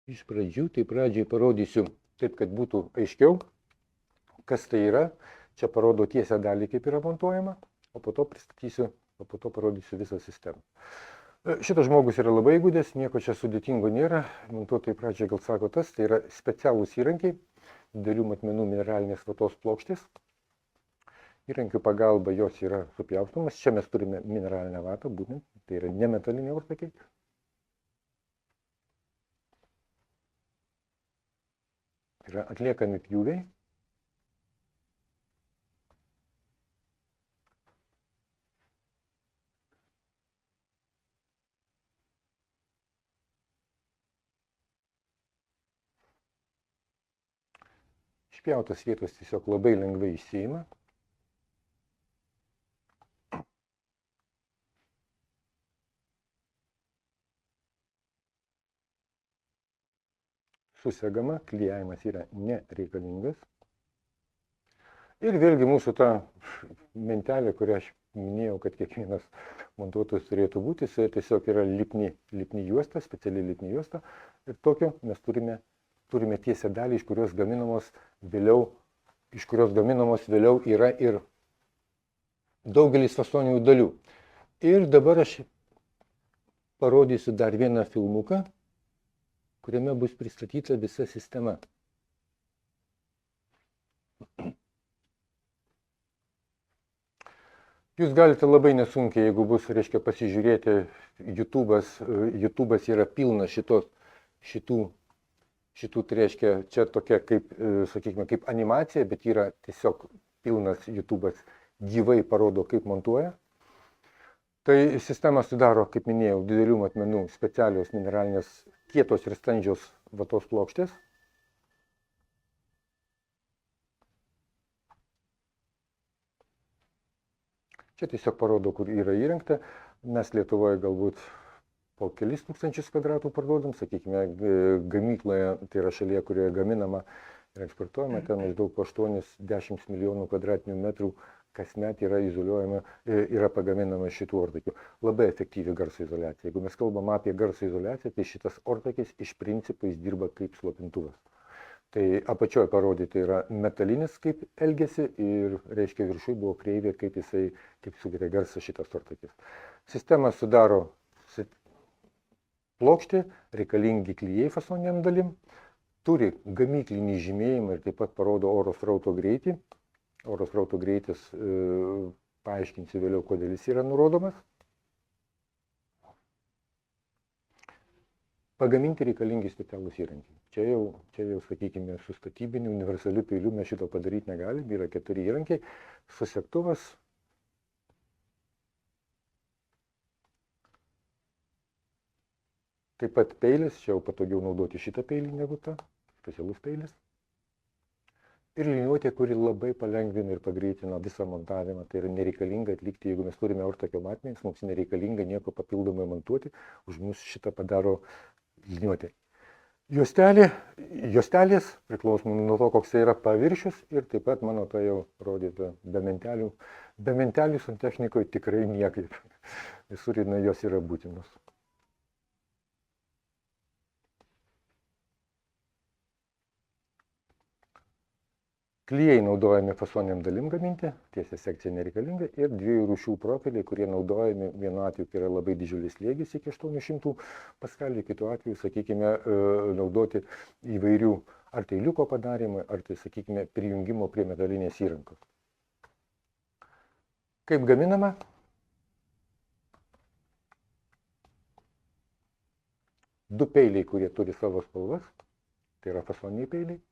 Iš pradžių, tai pradžiai parodysiu taip, kad būtų aiškiau, kas tai yra. Čia parodo tiesią dalį, kaip yra montuojama, o po to pristatysiu, o po to parodysiu visą sistemą. Šitas žmogus yra labai įgudęs, nieko čia sudėtingo nėra. Montuotojai pradžiai gal sako tas, tai yra specialūs įrankiai, didelių matmenų mineralinės vatos plokštės. Įrankių pagalba jos yra supjaustomas. Čia mes turime mineralinę vatą, būtent, tai yra nemetaliniai ortakiai. Yra atliekami pjūviai. Išpjautos vietos tiesiog labai lengvai išsiima. Susegama, klijavimas yra nereikalingas. Ir vėlgi mūsų ta mentelė, kurią aš minėjau, kad kiekvienas montuotojas turėtų būti, su tiesiog yra lipni juosta, speciali lipni juosta. Ir tokio mes turime tiesią dalį, iš kurios gaminamos vėliau yra ir daugelis fasoninių dalių. Ir dabar aš parodysiu dar vieną filmuką, kuriame bus pristatyta visa sistema. Jūs galite labai nesunkiai, jeigu bus, reiškia, pasižiūrėti, YouTube'as yra pilnas šitų, tai reiškia, čia tokia kaip, sakykime, kaip animacija, bet yra tiesiog pilnas YouTube'as gyvai parodo, kaip montuoja. Tai sistema sudaro, kaip minėjau, didelių matmenų specialios mineralinės kietos ir standžios vatos plokštės. Čia tiesiog parodo, kur yra įrengta. Mes Lietuvoje galbūt po kelis tūkstančius kvadratų parduodam, sakykime, gamykloje, tai yra šalyje, kurioje gaminama ir eksportuojama, ten maždaug po 8-10 milijonų kvadratinių metrų kasmet yra pagaminama šitų ortakių. Labai efektyvi garso izoliacija. Jeigu mes kalbam apie garso izoliaciją, tai šitas ortakis iš principo jis dirba kaip slopintuvas. Tai apačioje parodyti yra metalinis, kaip elgesi, ir, reiškia, viršui buvo kreivė, kaip sugeria garsą šitas ortakis. Sistemą sudaro plokštė, reikalingi klijai fasoniniam dalim, turi gamyklinį žymėjimą ir taip pat parodo oro srauto greitį. Oro srauto greitis, paaiškinsiu vėliau, kodėl jis yra nurodomas. Pagaminti reikalingi specialūs įrankiai. Čia jau, sakykime, su statybiniu universaliu peiliu mes šito padaryti negalim, yra 4 įrankiai, susektuvas. Taip pat peilis, čia jau patogiau naudoti šitą peilį negu tą, specialus peilis. Ir liniuotė, kuri labai palengvina ir pagreitina visą montavimą. Tai yra nereikalinga atlikti, jeigu mes turime ortakio matmenis, mums nereikalinga nieko papildomai montuoti, už mus šitą padaro liniuotė. Juostelės priklausomai nuo to, koks yra paviršius, ir taip pat mano tai jau rodyta be mentelių. Be mentelių santechnikoje tikrai niekaip. Visur jos yra būtinos. Klijai naudojami fasoniniam dalim gaminti, tiesia sekcija nereikalinga, ir 2 rūšių profiliai, kurie naudojami vienu atveju, kai yra labai didžiulis slėgis iki 800 paskalių, kitu atveju, sakykime, naudoti įvairių ar tai liuko padarimui, ar tai, sakykime, prijungimo prie metalinės įrankos. Kaip gaminama? Du peiliai, kurie turi savo spalvas, tai yra fasoniniai peiliai.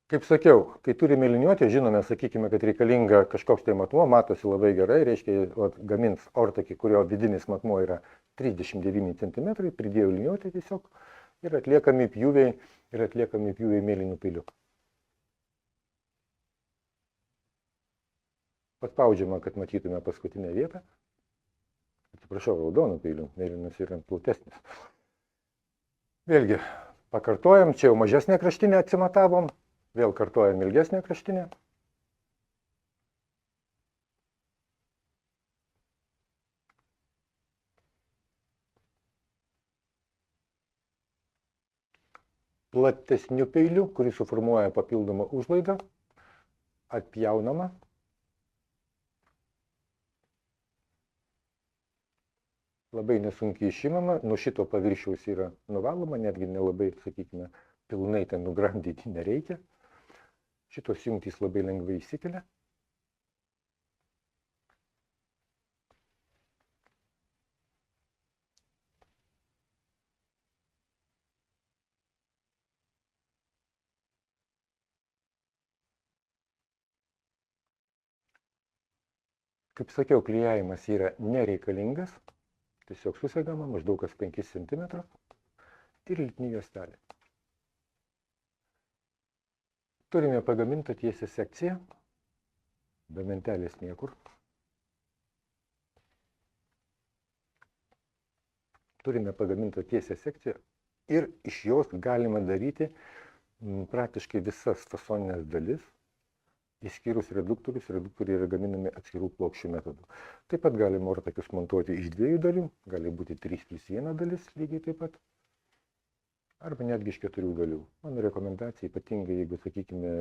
Kaip sakiau, kai turime liniuotę, žinome, sakykime, kad reikalinga kažkoks tai matmuo, matosi labai gerai, reiškia, gamins ortakį, kurio vidinis matmuo yra 39 cm, pridėjau liniuotę tiesiog ir atliekami pjūviai mėlynų peiliu. Paspaudžiama, kad matytume paskutinę vietą. Atsiprašau, raudonų peilių, mėlynas yra platesnis. Vėlgi, pakartojam, čia jau mažesnę kraštinę atsimatavom. Vėl kartuojam ilgesnę kraštinę. Platesniu peiliu, kuris suformuoja papildomą užlaidą, atpjaunama. Labai nesunkiai išimama, nuo šito paviršiaus yra nuvaloma, netgi nelabai, sakykime, pilnai ten nugrandyti nereikia. Šitos jungtys labai lengvai įsikelia. Kaip sakiau, klijavimas yra nereikalingas, tiesiog susegama maždaug kas 5 cm ir lipni juostelė. Turime pagamintą tiesią sekciją, be mentelės niekur. Turime pagamintą tiesią sekciją ir iš jos galima daryti praktiškai visas fasoninės dalis, išskyrus reduktorius. Reduktoriai yra gaminami atskirų plokščių metodų. Taip pat galima ortakius montuoti iš 2 dalių, gali būti 3+1 dalis lygiai taip pat, arba netgi iš 4 dalių. Mano rekomendacija, ypatingai jeigu, sakykime,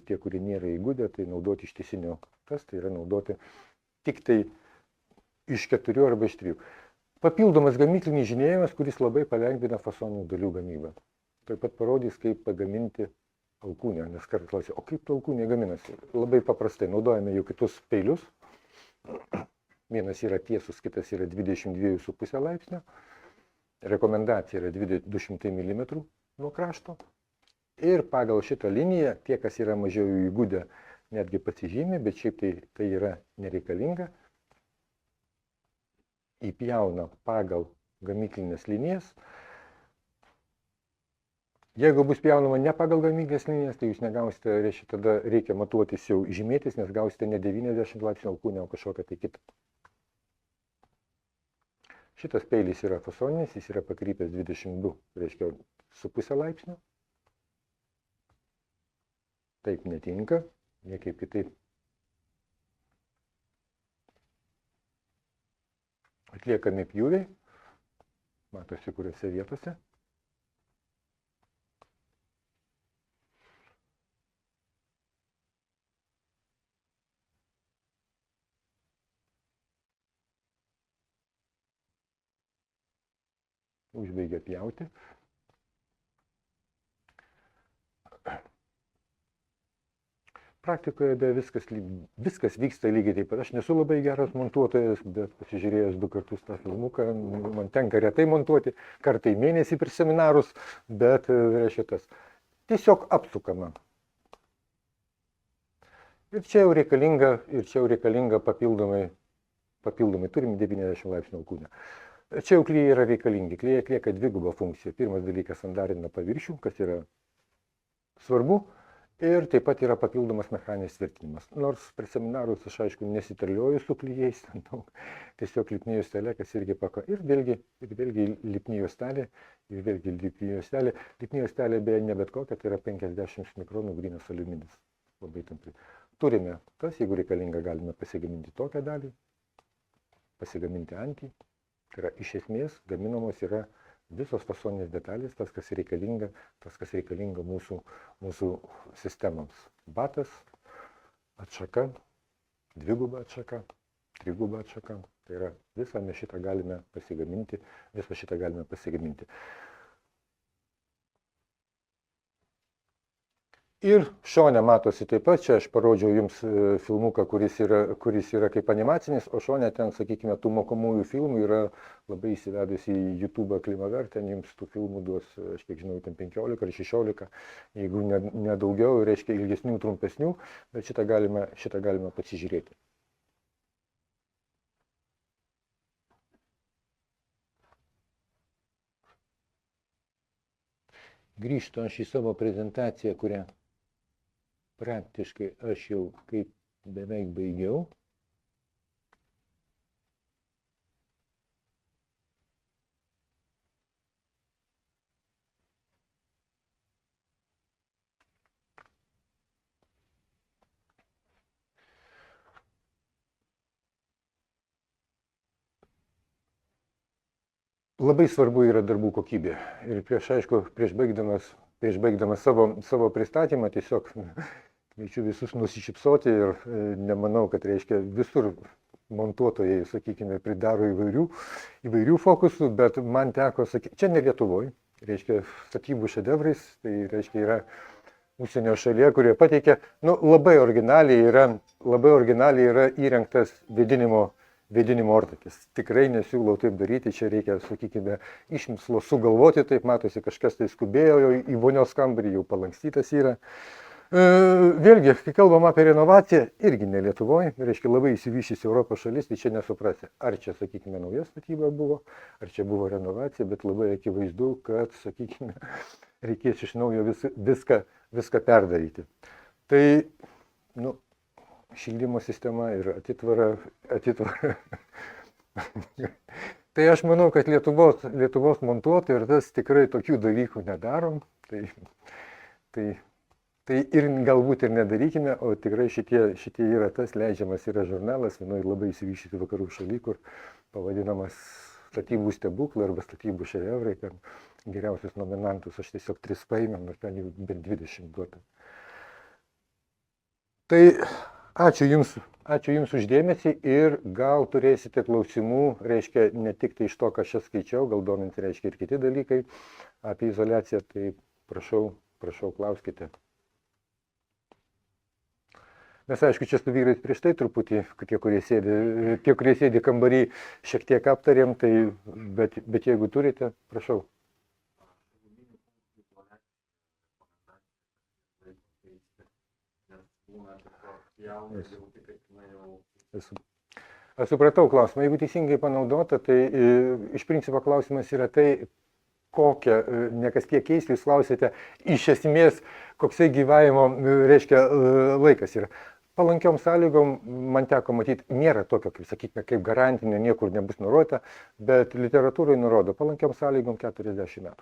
tie, kurie nėra įgudę, tai naudoti ištisinio kas, tai yra naudoti tik tai iš 4 arba iš 3. Papildomas gamyklinis žymėjimas, kuris labai palengvina fasoninių dalių gamybą. Taip pat parodys, kaip pagaminti alkūnę, nes kartais klausia, o kaip alkūnė gaminasi? Labai paprastai, naudojame jau kitus peilius. Vienas yra tiesus, kitas yra 22,5 laipsnio. Rekomendacija yra 200 mm nuo krašto. Ir pagal šitą liniją, tie, kas yra mažiau įgudę, netgi pasižymė, bet šiaip tai yra nereikalinga. Įpjauna pagal gamyklinės linijas. Jeigu bus pjaunama ne pagal gamyklinės linijas, tai jūs negausite, reiškia, tada reikia matuotis jau žymėtis, nes gausite ne 90 laipsnių alkūnę, o kažkokią tai kitą. Šitas peilis yra fasoninis, jis yra pakrypęs 22, reiškia, su pusę laipsnio. Taip netinka, niekaip kitaip. Atliekami pjūviai, matosi kuriuose vietose. Užbaigia pjauti. Praktikoje viskas vyksta lygiai taip pat. Aš nesu labai geras montuotojas, bet pasižiūrėjęs 2 kartus tą filmuką, man tenka retai montuoti, kartą į mėnesį per seminarus, bet reiškia tas tiesiog apsukama. Ir čia jau reikalinga papildomai turim 90 laipsnių alkūnę. Čia jau klijai yra reikalingi. Klijai atlieka dvigubą funkciją. Pirmas dalykas sandarina paviršių, kas yra svarbu, ir taip pat yra papildomas mechaninis tvirtinimas. Nors per seminarus aš, aišku, nesiterlioju su klijais, tiesiog lipni juostelė, kas irgi pako. Ir vėlgi lipni juostelė, Lipni juostelė beje ne bet kokia, tai yra 50 mikronų grynas aliuminis. Labai tampri. Turime tas, jeigu reikalinga, galime pasigaminti tokią dalį, pasigaminti antį. Tai yra, iš esmės, gaminamos yra visos fasoninės detalės, tas, kas reikalinga mūsų sistemams. Batas, atšaka, dviguba atšaka, triguba atšaka. Tai yra, visą šitą galime pasigaminti. Ir šone matosi taip pat, čia aš parodžiau jums filmuką, kuris yra kaip animacinis, o šone ten, sakykime, tų mokomųjų filmų yra labai įsivedus į YouTube Klimaver, ten jums tų filmų duos, aš kiek žinau, ten 15 ar 16, jeigu nedaugiau, reiškia ilgesnių, trumpesnių, bet šitą galima pasižiūrėti. Grįžtu aš į savo prezentaciją, kurią praktiškai aš jau kaip beveik baigiau. Labai svarbu yra darbų kokybė. Ir prieš baigdamas savo pristatymą tiesiog kviečiu visus nusišypsoti ir nemanau, kad reiškia visur montuotojai, sakykime, pridaro įvairių fokusų, bet man teko sakyti, čia ne Lietuvoje, reiškia, statybų šedevrais, tai reiškia yra užsienio šalyje, kurie pateikia, labai originaliai yra įrengtas vėdinimo ortakis. Tikrai nesiūlau taip daryti, čia reikia, sakykime, išmislo sugalvoti, taip matosi, kažkas tai skubėjo į vonios kambarį, jau palankstytas yra. Vėlgi, kai kalbam apie renovaciją, irgi ne Lietuvoje, reiškia labai įsivyšęs Europos šalis, tai čia nesuprasi, ar čia, sakykime, nauja statyba buvo, ar čia buvo renovacija, bet labai akivaizdu, kad, sakykime, reikės iš naujo viską perdaryti. Tai, šildymo sistema ir atitvara. Tai aš manau, kad Lietuvos montuotojai ir tas tikrai tokių dalykų nedarom. Tai ir galbūt ir nedarykime, o tikrai šitie yra tas leidžiamas yra žurnalas, vienoje labai įsivyščiusių vakarų šaly, kur pavadinamas statybų stebuklai arba statybų šedevrai, ten geriausius nominantus aš tiesiog 3 paėmėm, nors ten jau bent 20 duota. Tai ačiū Jums uždėmesį ir gal turėsite klausimų, reiškia ne tik tai iš to, ką aš skaičiau, gal domint reiškia ir kiti dalykai apie izoliaciją, tai prašau klauskite. Mes, aišku, čia su vyrais prieš tai truputį, tie, kurie sėdi kambarį, šiek tiek aptarėm, tai, bet jeigu turite, prašau. Aš supratau klausimą. Jeigu teisingai panaudota, tai iš principo klausimas yra tai, kokią, ne kas kiek keistų, jūs klausėte, iš esmės, koksai gyvavimo, reiškia, laikas yra. Palankiom sąlygom, man teko matyti, nėra tokio, kaip sakykime, kaip garantinio, niekur nebus nurodyta, bet literatūrai nurodo, palankiom sąlygom 40 metų.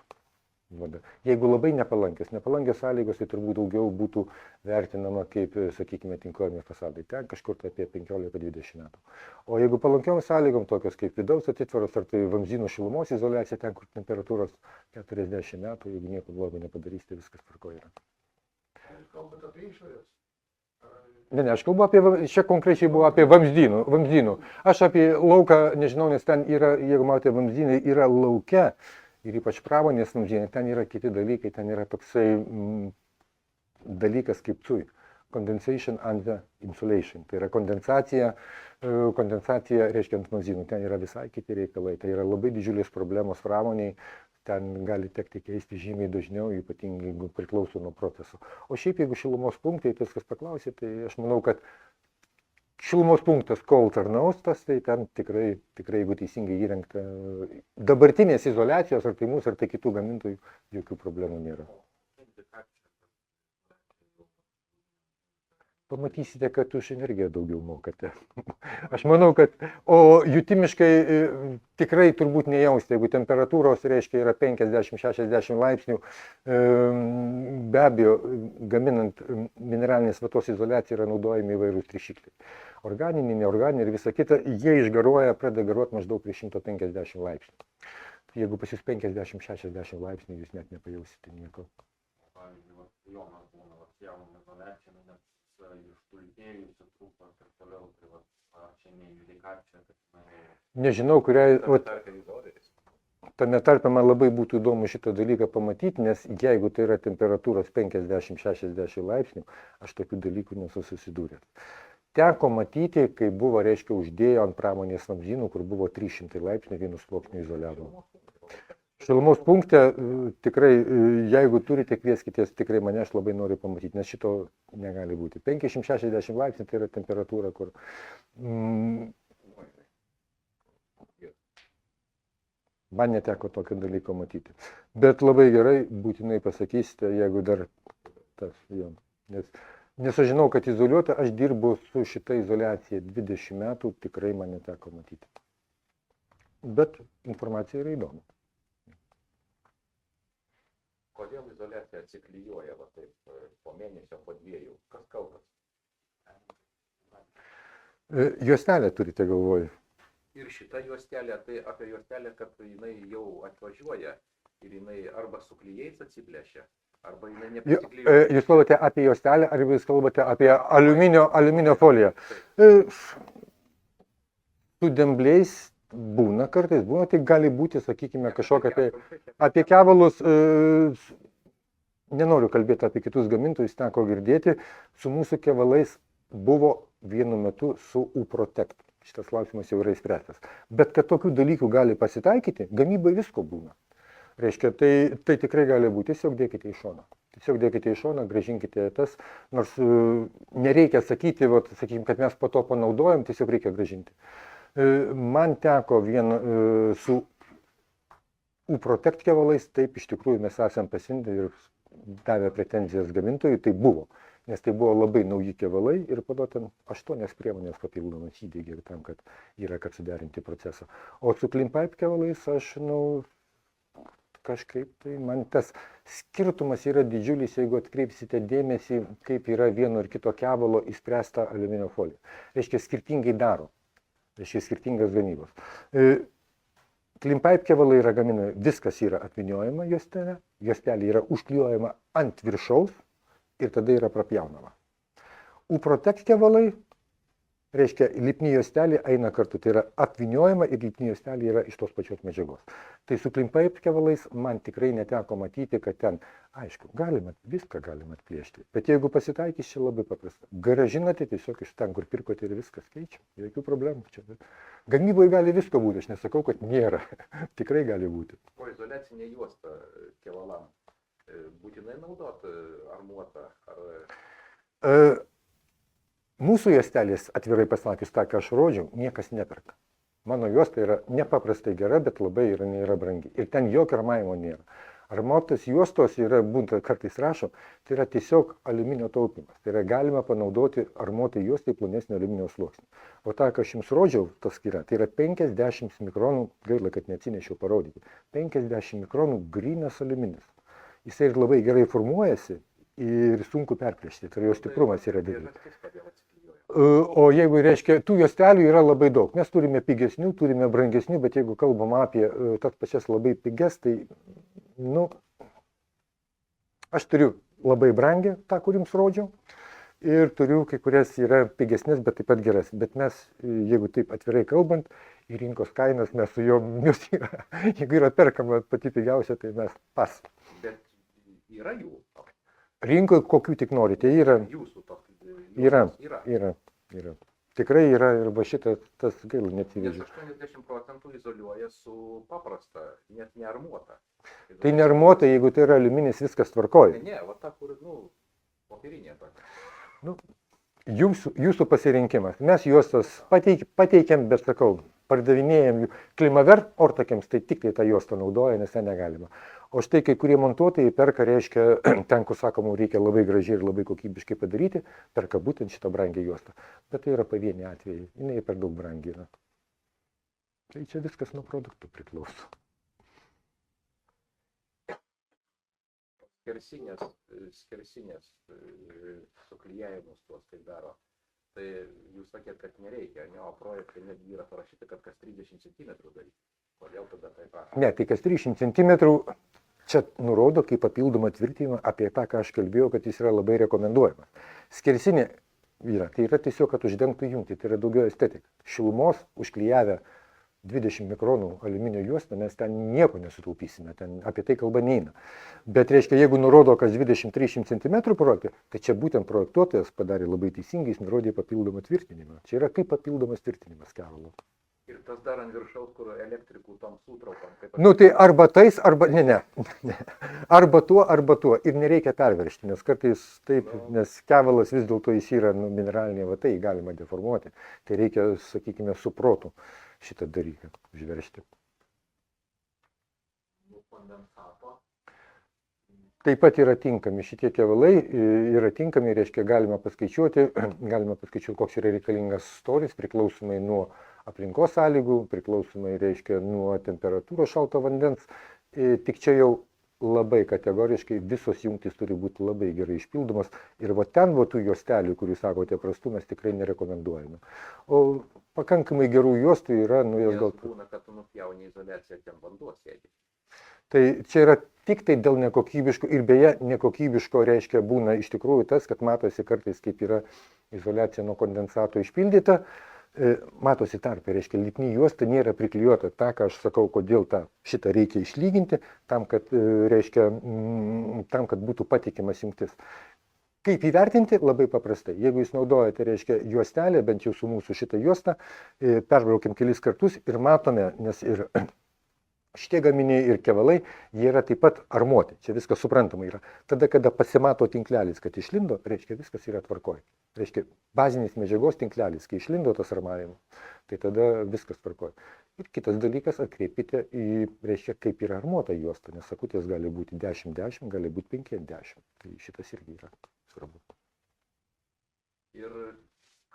Jeigu labai nepalankios sąlygos, tai turbūt daugiau būtų vertinama kaip, sakykime, tinkuojami fasadai. Ten kažkur tai apie 15-20 metų. O jeigu palankiom sąlygom, tokios kaip vidaus atitvaros ar tai vamzdynų šilumos izoliacija, ten kur temperatūros 40 metų, jeigu nieko blogo nepadarysite, viskas tvarkoje yra. Kalbate apie išorės? Ne, aš kalbu apie, čia konkrečiai buvo apie vamzdynų. Aš apie lauką, nežinau, nes ten yra, jeigu matote, vamzdynai yra lauke. Ir ypač pramonės vamzdynai, ten yra kiti dalykai, ten yra toksai dalykas kaip CUI, Condensation under Insulation. Tai yra kondensacija reiškia ant vamzdynų, ten yra visai kiti reikalai. Tai yra labai didžiulės problemos pramoniai, ten gali tekti keisti žymiai dažniau, ypatingai jeigu priklauso nuo proceso. O šiaip jeigu šilumos punktai, tas kas paklausė, tai aš manau, kad šilumos punktas, kol tarnaustas, tai ten tikrai, jeigu teisingai įrengta dabartinės izoliacijos, ar tai mūsų, ar tai kitų gamintojų, jokių problemų nėra. Pamatysite, kad už energiją daugiau mokate. Aš manau, kad, o jutimiškai tikrai turbūt nejausite, jeigu temperatūros, reiškia, yra 50-60 laipsnių, be abejo, gaminant mineralinės vatos izoliaciją yra naudojami įvairūs trišikliai. Organiniai, neorganiniai ir visa kita, jie išgaruoja, pradeda garuoti maždaug prie 150 laipsnių. Jeigu pas jūs 50-60 laipsnių, jūs net nepajausite nieko. Pavyzdžiui, Jonas būna jauną izoliaciją, nes išpultėjusi trūko ir toliau, tai čia ne indikacija, kad nežinau, kuriai, tame tarpe man labai būtų įdomu šitą dalyką pamatyti, nes jeigu tai yra temperatūros 50-60 laipsnių, aš tokių dalykų nesu susidūręs. Teko matyti, kai buvo, reiškia, uždėjo ant pramonės vamzdynų, kur buvo 300 laipsnių vienu sluoksniu izoliavimo. Šilumos punkte tikrai, jeigu turite, kvieskitės, tikrai mane, aš labai noriu pamatyti, nes šito negali būti. 50-60 laipsnių tai yra temperatūra, kur man neteko tokio dalyko matyti. Bet labai gerai, būtinai pasakysite, jeigu dar tas, jo. Nes aš žinau, kad izoliuota, aš dirbu su šita izoliacija 20 metų, tikrai man neteko matyti. Bet informacija yra įdomu. Kodėl izoliacija atsiklijuoja va taip po mėnesio, po 2? Kas kaltas? Juostelę turite galvoj. Ir šita juostelė, tai apie juostelę, kad jinai jau atvažiuoja ir jinai arba su klijais atsiplėšia, arba jinai nepasiklijuoja. Jūs kalbate apie juostelę, ar jūs kalbate apie aliuminio foliją? Su dembliais Būna kartais, tai gali būti, sakykime, kažkokia tai apie kevalus, nenoriu kalbėti apie kitus gamintojus, teko girdėti, su mūsų kevalais buvo vienu metu su U-Protect. Šitas klausimas jau yra įspręstas. Bet kad tokių dalykų gali pasitaikyti, gamybai visko būna. Reiškia, tai tikrai gali būti, tiesiog dėkite į šoną. Tiesiog dėkite į šoną, gražinkite tas, nors nereikia sakyti, sakykime, kad mes po to panaudojam, tiesiog reikia gražinti. Man teko su U-Protect kevalais, taip iš tikrųjų mes esam pasiuntę ir davė pretenzijas gamintojui, tai buvo. Nes tai buvo labai nauji kevalai ir po to ten 8 priemonės papildomas įdėgė tam, kad suderinti procesą. O su Cleanpipe kevalais aš, kažkaip tai man tas skirtumas yra didžiulis, jeigu atkreipsite dėmesį, kaip yra vieno ir kito kevalo įspręsta aliuminio folija. Reiškia, skirtingai daro. Reiškia, skirtingas gamybos. Cleanpipe kevalai yra gaminami, viskas yra apvyniojama juostelė, juostelė yra užklijuojama ant viršaus ir tada yra prapjaunama. U-Protect kevalai, reiškia, lipni juostelė eina kartu, tai yra apvyniojama ir lipni juostelė yra iš tos pačios medžiagos. Tai su Cleanpipe kevalais man tikrai neteko matyti, kad ten, aišku, viską galima atplėšti, bet jeigu pasitaikys, čia labai paprasta. Gražinate tiesiog iš ten, kur pirkote ir viskas keičia, jokių problemų čia. Gamyboje gali visko būti, aš nesakau, kad nėra, tikrai gali būti. O izoliacinė juosta kevalam būtinai naudot armuotą? Mūsų juostelės, atvirai pasakius, tą, ką aš rodžiau, niekas neperka. Mano juosta yra nepaprastai gera, bet labai nėra brangi. Ir ten jokio armavimo nėra. Armuotas juostos yra, kartais rašo, tai yra tiesiog aliuminio taupimas. Tai yra galima panaudoti armuotai juostai plonesnio aliuminio sluoksnį. O tą, ką aš jums rodžiau, tas yra, tai yra 50 mikronų, gaila, kad neatsinešiau parodyti, 50 mikronų grynas aliuminis. Jisai ir labai gerai formuojasi ir sunku perplėšti, tai jo stiprumas yra didelis. O jeigu, reiškia, tų juostelių yra labai daug. Mes turime pigesnių, turime brangesnių, bet jeigu kalbam apie tas pačias labai piges, tai, aš turiu labai brangę, tą, kur jums rodžiau, ir turiu kai kurias yra pigesnės, bet taip pat geras. Bet mes, jeigu taip atvirai kalbant, į rinkos kainas mes su jomis yra, jeigu yra perkama pati pigiausia, tai mes pas. Bet yra jų? Rinkoje kokių tik norite, yra. Jūsų toks? Yra. Tikrai yra ir va šitą, tas gaila neatsivežiu. Nes 80% izoliuoja su paprasta, net nearmuota. Tai nearmuota, jeigu tai yra aliuminis, viskas tvarkoja. Ne, va ta, kur, popierinė tokia. Jūsų pasirinkimas. Mes juostas pateikiam, bet sakau, pardavinėjam jų. Klimaver ortakiams tai tik tai tą juostą naudoja, nes ten negalima. O štai kai kurie montuotojai perka, reiškia, ten, kur sakoma, reikia labai gražiai ir labai kokybiškai padaryti, perka būtent šitą brangią juostą. Bet tai yra pavieniai atvejai, jinai per daug brangi yra. Tai čia viskas nuo produktų priklauso. Skersinės suklijavimus tuos tai daro. Tai jūs sakėt, kad nereikia, o projektai netgi yra parašyti, kad kas 30 cm daryti. Kodėl tada taip pat? Ne, tai kas 30 cm čia nurodo kaip papildomą tvirtinimą apie tą, ką aš kalbėjau, kad jis yra labai rekomenduojamas. Skersinė yra, tai yra tiesiog, kad uždengtų jungtį, tai yra daugiau estetika. Šilumos užklijavę 20 mikronų aliuminio juostą mes ten nieko nesutaupysime, ten apie tai kalba neina. Bet reiškia, jeigu nurodo, kas 20-30 cm projektai, tai čia būtent projektuotojas padarė labai teisingai, jis nurodė papildomą tvirtinimą. Čia yra kaip papildomas tvirtinimas kevalo. Ir tas dar ant viršaus, kur elektrikų tom sutraukam. Tai arba tais, arba ne. Arba tuo. Ir nereikia perveršti, nes kartais taip, nes kevalas vis dėlto jis yra mineralinė vata, jį galima deformuoti. Tai reikia, sakykime, su protu šitą dalyką užveršti. Taip pat yra tinkami šitie kevalai, yra tinkami, reiškia, galima paskaičiuoti, koks yra reikalingas storis, priklausomai nuo aplinkos sąlygų, priklausomai, reiškia, nuo temperatūros šalto vandens. Tik čia jau labai kategoriškai visos jungtys turi būti labai gerai išpildomos. Ir va ten tų juostelių, kurių sakote prastų, mes tikrai nerekomenduojame. O pakankamai gerų juostų yra, jas gal... Būna, kad tu nupjauni izoliaciją, ten vanduo sėdi. Tai čia yra tik tai dėl nekokybiško ir beje nekokybiško reiškia būna iš tikrųjų tas, kad matosi kartais kaip yra izoliacija nuo kondensato išpildyta, matosi tarpe, reiškia, lipni juosta nėra priklijuota. Ta, ką aš sakau, kodėl šitą reikia išlyginti, tam, kad būtų patikimas jungtis. Kaip įvertinti? Labai paprastai. Jeigu jūs naudojate, reiškia, juostelę, bent jau su mūsų šitą juostą, perbraukiam kelis kartus ir matome, nes ir šitie gaminiai ir kevalai, jie yra taip pat armuoti. Čia viskas suprantama yra. Tada, kada pasimato tinklelis, kad išlindo, reiškia, viskas yra tvarkoj. Reiškia, bazinis medžiagos tinklelis, kai išlindo tas armavimas, tai tada viskas tvarkoj. Ir kitas dalykas, atkreipkite į, reiškia, kaip yra armuota juosta, nes akutės gali būti 10-10, gali būti 5-10. Tai šitas irgi yra svarbu. Ir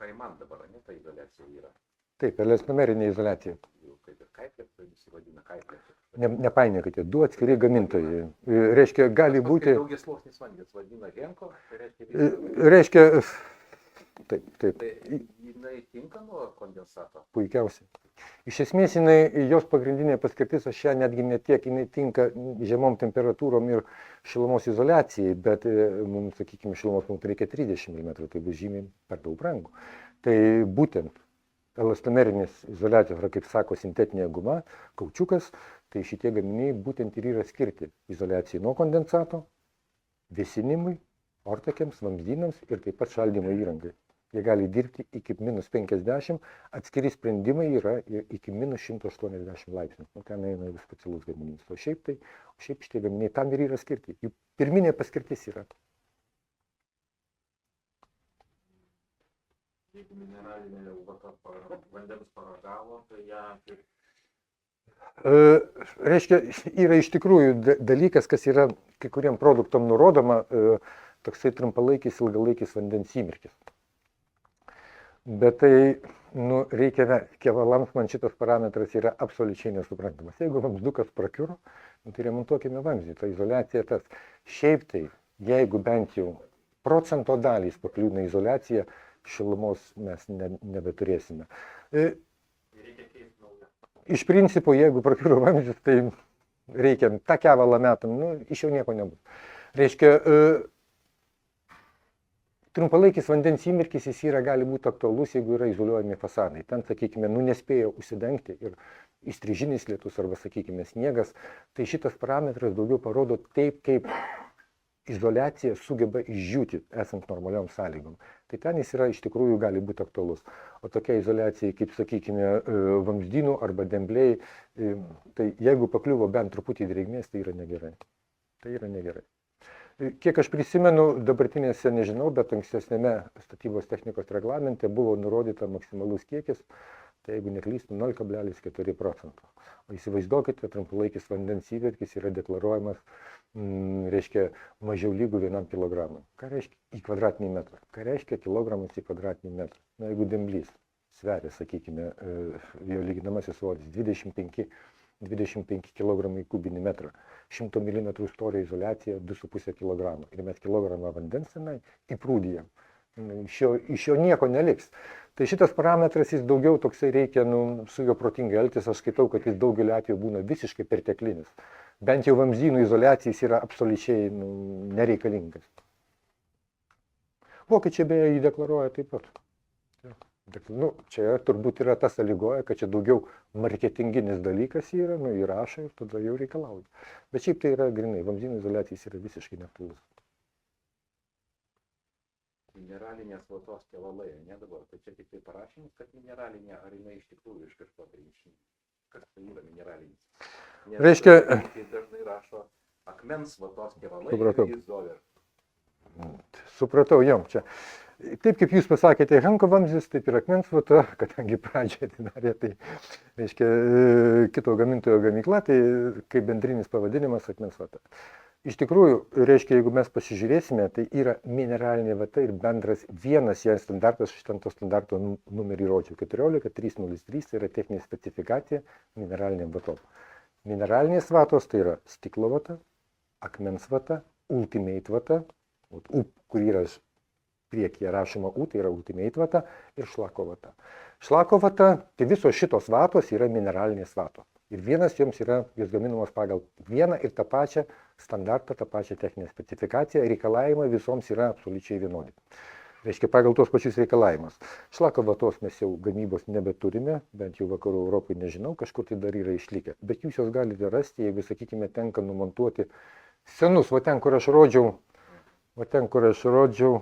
kaiman dabar, ne, ta izoliacija yra. Taip, elastomerinė izoliacija. Jau kaip ir kaitlė, tai visi vadina kaitlė. Nepainiokite, du atskiri gamintojai. Reiškia, gali būti... Daugias sluoksnis vandens vadina Henko, tai reiškia... Reiškia, taip. Tai jinai tinka nuo kondensato? Puikiausiai. Iš esmės, jos pagrindinė paskirtis, aš ją netgi ne tiek, jinai tinka žemom temperatūrom ir šilumos izoliacijai, bet mums, sakykime, šilumos mums reikia 30 mm, tai bus žymiai per daug brangu. Tai būtent elastomerinis izoliacijos, yra, kaip sako, sintetinė guma, kaučiukas, tai šitie gaminiai būtent ir yra skirti izoliacijai nuo kondensato, vėsinimui, ortakiams, vamzdynams ir taip pat šaldymo įrangai. Jie gali dirbti iki -50, atskiri sprendimai yra iki -180 laipsnių. Ten eina vis specialus gaminys. O šiaip šitie gaminiai tam ir yra skirti. Jų pirminė paskirtis yra. Jeigu mineralinė vandens paragavo, tai ją kaip... Reiškia, yra iš tikrųjų dalykas, kas yra kai kuriem produktom nurodoma, toksai trumpalaikis, ilgalaikis vandens įmirkis. Bet tai, reikia, kevalams man šitas parametras yra absoliučiai nesuprantamas. Jeigu vamzdukas prakiuro, tai remontuokime vamzdį, ta izoliacija tas. Šiaip tai, jeigu bent jau procento dalys pakliūna izoliacija, šilumos mes nebeturėsime. Iš principo, jeigu prakiuro vamzdis, tai reikia tą kevalą metam, iš jo nieko nebus. Reiškia, trumpalaikis vandens įmirkis jis gali būti aktualus, jeigu yra izoliuojami fasadai. Ten, sakykime, nespėjo užsidengti ir įstrižinis lietus arba, sakykime, sniegas. Tai šitas parametras daugiau parodo taip, kaip izoliacija sugeba išdžiūti esant normaliom sąlygom. Tai ten jis yra iš tikrųjų gali būti aktualus. O tokia izoliacija, kaip, sakykime, vamzdynų arba dembliai, tai jeigu pakliuvo bent truputį drėgmės, tai yra negerai. Tai yra negerai. Kiek aš prisimenu, dabartinėse nežinau, bet ankstesnėme statybos technikos reglamente buvo nurodyta maksimalus kiekis, tai jeigu neklystu, 0,4%. O įsivaizduokite, trumpalaikis vandens įverkis yra deklaruojamas, reiškia, mažiau lygų 1 kilogramui. Ką reiškia į kvadratinį metrą? Ką reiškia kilogramas į kvadratinį metrą? Na, jeigu demblys sveria, sakykime, jo lyginamasis svoris 25 kg į kubinį metrą, 100 mm storio izoliacija 2,5 kg. Ir mes kilogramą vandens tenai įprūdijam. Iš jo nieko neliks. Tai šitas parametras jis daugiau toksai reikia su juo protingai elgtis. Aš skaitau, kad jis daugeliu atveju būna visiškai perteklinis. Bent jau vamzdynų izoliacija jis yra absoliučiai nereikalingas. Vokiečiai beje jį deklaruoja taip pat. Čia turbūt yra ta sąlygoja, kad čia daugiau marketinginis dalykas yra, įrašo ir tada jau reikalauja. Bet šiaip tai yra grinai, vamzdynų izoliacija yra visiškai neaktualus. Mineralinės vatos kevalai, ne dabar, tai čia tik tai parašymas, kad mineralinė, ar jinai iš tikrųjų iš kažko tai išnyko. Kas tai yra mineralinis? Reiškia... Kaip dažnai rašo, akmens vatos kevalai Supratau. ir Zover. Supratau, jau čia. Taip kaip jūs pasakėte, Henko vamzdis, taip ir akmens vata, kadangi pradžioje atidarė, tai reiškia kito gamintojo gamykla, tai kaip bendrinis pavadinimas akmens vata. Iš tikrųjų, reiškia, jeigu mes pasižiūrėsime, tai yra mineralinė vata ir bendras vienas jai standartas, šitam to standarto numerį rodžiau 14303, tai yra techninė specifikacija mineraliniam vatom. Mineralinės vatos tai yra stiklo vata, akmens vata, ultimate vata, kur yra priekyje rašoma U, tai yra ultimate vata ir šlako vata. Šlako vata, tai visos šitos vatos yra mineralinės vatos. Ir vienas joms yra, jos gaminamos pagal vieną ir tą pačią standartą, tą pačią techninę specifikaciją, reikalavimai visoms yra absoliučiai vienodi. Reiškia, pagal tuos pačius reikalavimus. Šlako vatos mes jau gamybos nebeturime, bent jau vakarų Europai nežinau, kažkur tai dar yra išlikę. Bet jūs jos galite rasti, jeigu, sakykime, tenka numontuoti senus, va ten, kur aš rodžiau,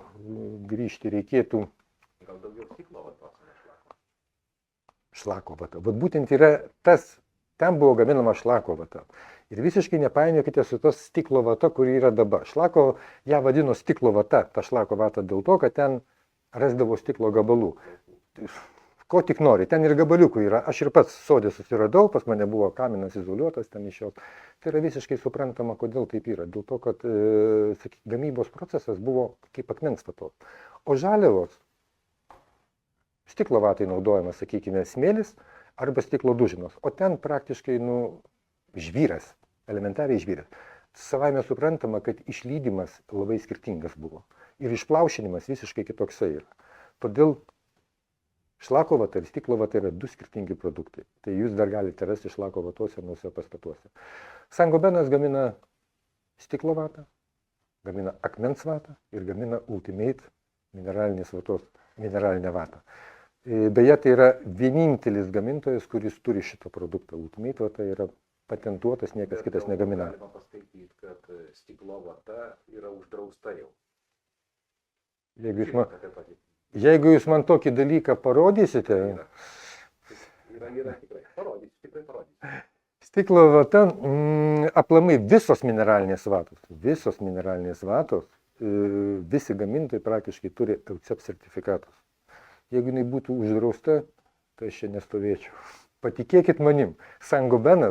grįžti reikėtų Gal daugiau stiklo vatos, ne šlako? šlako vata. Vat būtent yra tas, ten buvo gaminama šlako vata. Ir visiškai nepainiokite su tos stiklo vata, kuri yra dabar. Šlako ją vadino stiklo vata, ta šlako vata dėl to, kad ten rasdavo stiklo gabalų. Ko tik nori, ten ir gabaliukų yra. Aš ir pats sodė susiradau, pas mane buvo kaminas izoliuotas ten iš jos. Tai yra visiškai suprantama, kodėl taip yra. Dėl to, kad gamybos procesas buvo kaip akmens vatos. O žaliavos, stiklo vatai naudojamas, sakykime, smėlis arba stiklo dužinos. O ten praktiškai, žvyras, elementariai žvyras. Savaime suprantama, kad išlydimas labai skirtingas buvo. Ir išplaušinimas visiškai kitoksai yra. Todėl šlako vata ir stiklo vata yra du skirtingi produktai. Tai jūs dar galite rasti šlako vatose senuose pastatuose. Saint-Gobain gamina stiklo vatą, gamina akmens vatą ir gamina Ultimate mineralinės vatos, mineralinę vatą. Beje, tai yra vienintelis gamintojas, kuris turi šitą produktą. Ultimate vata yra patentuotas, niekas kitas negamina. Galima paskaityti, kad stiklo vata yra uždrausta jau. Jeigu jūs man tokį dalyką parodysite, Yra tikrai. Parodysiu. stiklo vata, aplamai visos mineralinės vatos, visi gamintojai praktiškai turi EUCEP sertifikatus. Jeigu jinai būtų uždrausta, tai aš čia nestovėčiau. Patikėkit manim, Saint-Gobain,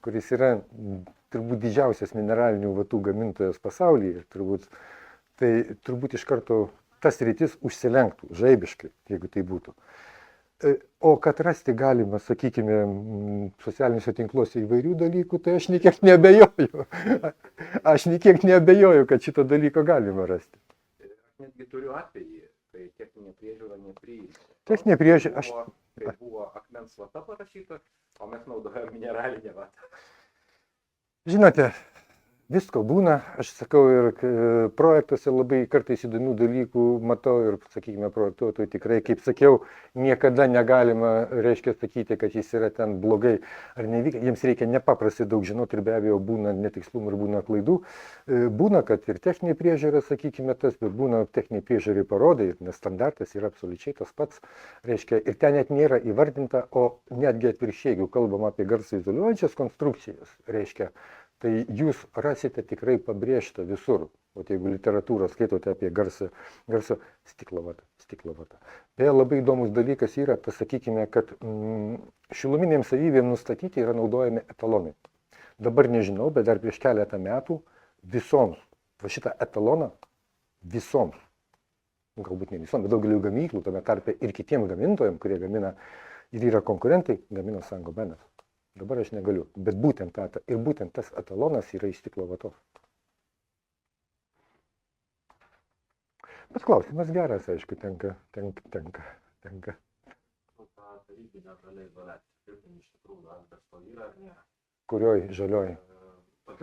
kuris yra turbūt didžiausias mineralinių vatų gamintojas pasaulyje, tai turbūt iš karto tas rytis užsilenktų žaibiškai, jeigu tai būtų. O kad rasti galima, sakykime, socialiniuose tinkluose įvairių dalykų, tai aš niekiek neabejoju. Aš niekiek neabejoju, kad šito dalyko galima rasti. Aš netgi turiu atvejį, kai techninė priežiūra nepriima. Techninė priežiūra, Kai buvo akmens vata parašyta, o mes naudojame mineralinę vatą. Žinote, visko būna, aš sakau, ir projektuose labai kartais įdomių dalykų matau ir, sakykime, projektuotojų tikrai, kaip sakiau, niekada negalima, reiškia, sakyti, kad jis yra ten blogai ar nevykia. Jiems reikia nepaprastai daug žinoti ir be abejo būna netikslumų ir būna klaidų. Būna, kad ir techninė priežiūra, sakykime, tas, bet būna techninė priežiūrai parodai, nes standartas yra absoliučiai tas pats, reiškia, ir ten net nėra įvardinta, o netgi atvirkščiai, jeigu kalbam apie garsą izoliuojančias konstrukcijas, reiškia, tai jūs rasite tikrai pabrėžtą visur. O jeigu literatūrą skaitote apie garsą stiklo vata. Beje, labai įdomus dalykas yra, tas sakykime, kad šiluminėms savybėms nustatyti yra naudojami etalonai. Dabar nežinau, bet dar prieš keletą metų visoms, va šitą etaloną visoms, galbūt ne visoms, bet daugeliu gamyklų, tame tarpe ir kitiems gamintojams, kurie gamina ir yra konkurentai, gamina Saint-Gobain. Dabar aš negaliu, bet būtent tas etalonas yra iš stiklo vatos. Bet klausimas geras, aišku, tenka. Ta tarybinė žalia izoliacija, kaip iš tikrųjų, ar dar to yra ar nėra? Kurioj žalioj?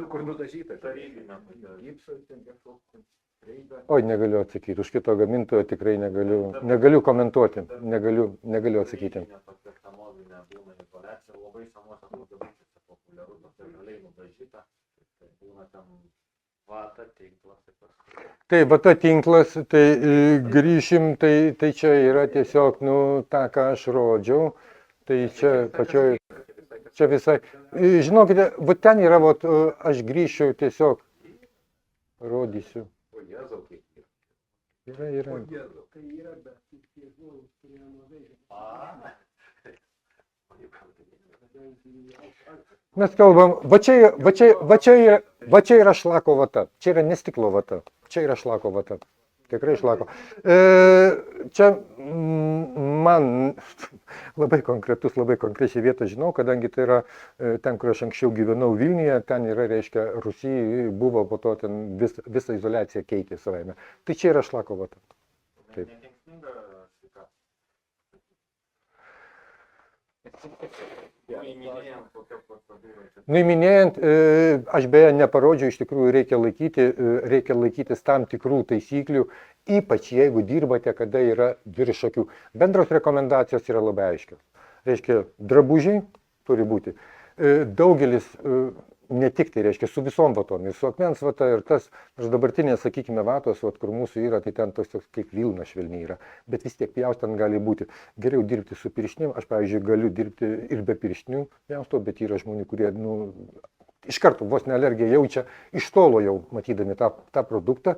Kur nudažyta? Tarybinė. Gipsas, ten kažkoks kreida. Oi, negaliu atsakyti, už kito gamintojo tikrai negaliu komentuoti, negaliu atsakyti. Tokia senovinė būna izoliacija, labai senuose daugiabučiuose populiaru, tokia žaliai nudažyta, tai būna ten vata, tinklas ir paskui. Tai vata tinklas, tai grįšim, tai čia yra tiesiog, tą, ką aš rodžiau, tai čia pačioj, čia visai, žinokite, va ten yra, aš grįšiu tiesiog, rodysiu. O Jėzau, kiek yra. Yra. O Jėzau. Tai yra, bet tie žmonės, kurie mažai. Mes kalbam, va čia yra šlako vata, čia yra ne stiklo vata, čia yra šlako vata, tikrai šlako. Čia man labai konkrečiai vietą žinau, kadangi tai yra ten, kur aš anksčiau gyvenau Vilniuje, ten yra, reiškia, Rusijai buvo po to ten visą izoliaciją keitė savaime. Tai čia yra šlako vata. Taip. Nuiminėjant kokią procedūrą čia. Nuiminėjant, aš beje neparodžiau, iš tikrųjų reikia laikytis tam tikrų taisyklių, ypač jeigu dirbate, kada yra virš akių. Bendros rekomendacijos yra labai aiškios. Reiškia, drabužiai turi būti. Daugelis, ne tik tai reiškia, su visom vatom, ir su akmens vata, ir tas, nors dabartinės, sakykime, vatos, kur mūsų yra, tai ten toks kaip vilna švelniai yra, bet vis tiek pjaustant gali būti. Geriau dirbti su pirštim, aš, pavyzdžiui, galiu dirbti ir be pirštinių pjausto, bet yra žmonių, kurie, iš karto vos ne alergiją jaučia, iš tolo jau matydami tą produktą.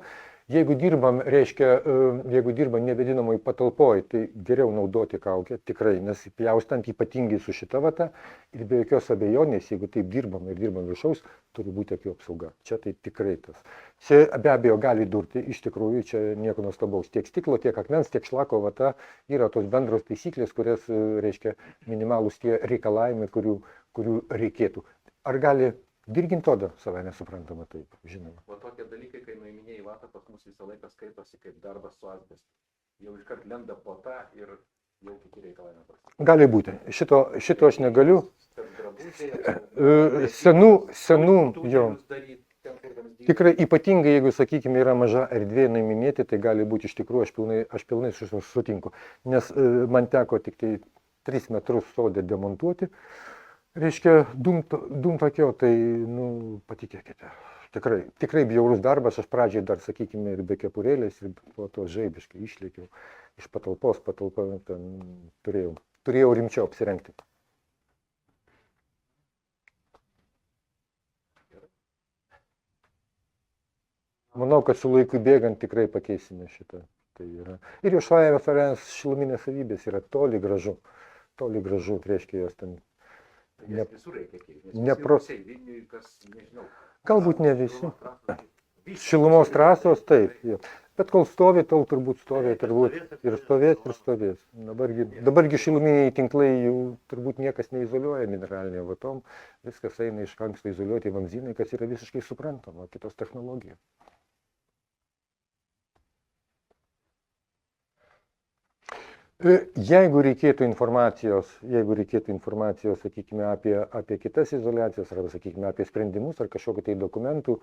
Jeigu dirbam nevėdinamoj patalpoj, tai geriau naudoti kaukę, tikrai, nes pjaustant ypatingai su šita vata ir be jokios abejonės, jeigu taip dirbam ir dirbam viršaus, turi būti akių apsauga. Čia tai tikrai tas. Čia be abejo gali durti, iš tikrųjų, čia nieko nuostabaus. Tiek stiklo, tiek akmens, tiek šlako vata yra tos bendros taisyklės, kurias, reiškia, minimalūs tie reikalavimai, kurių reikėtų. Ar gali dirginti odą? Savai nesuprantama, taip, žinoma. O tokie dalykai, kai nuiminėjai vatą, pas mus visą laiką skaitosi kaip darbas su asbestu. Jau iškart lenda po tą ir jau kiti reikalavimai prasideda. Gali būti. Šito aš negaliu. Senų, jo. Tikrai ypatingai, jeigu, sakykime, yra maža erdvė nuiminėti, tai gali būti iš tikrųjų, aš pilnai sutinku. Nes man teko tik tai 3 metrus sode demontuoti. Reiškia, dūmtakio, tai, patikėkite, tikrai bjaurus darbas, aš pradžiai dar, sakykime, ir be kepurėlės, ir po to žaibiškai išlėkiau iš patalpą ten turėjau rimčiau apsirengti. Manau, kad su laiku bėgant tikrai pakeisime šitą. Tai yra. Ir viešoje referens šiluminės savybės yra toli gražu, reiškia, jos ten. Visur reikia keisti. Galbūt ne visi. Šilumos trasos, taip. Bet kol stovi, tol turbūt stovi, ir stovės. Dabargi šiluminiai tinklai jau turbūt niekas neizoliuoja mineralinėm vatom. Viskas eina iš anksto izoliuoti vamzdynai, kas yra visiškai suprantama, kitos technologijos. Jeigu reikėtų informacijos, sakykime, apie kitas izoliacijas, arba, sakykime, apie sprendimus ar kažkokių tai dokumentų,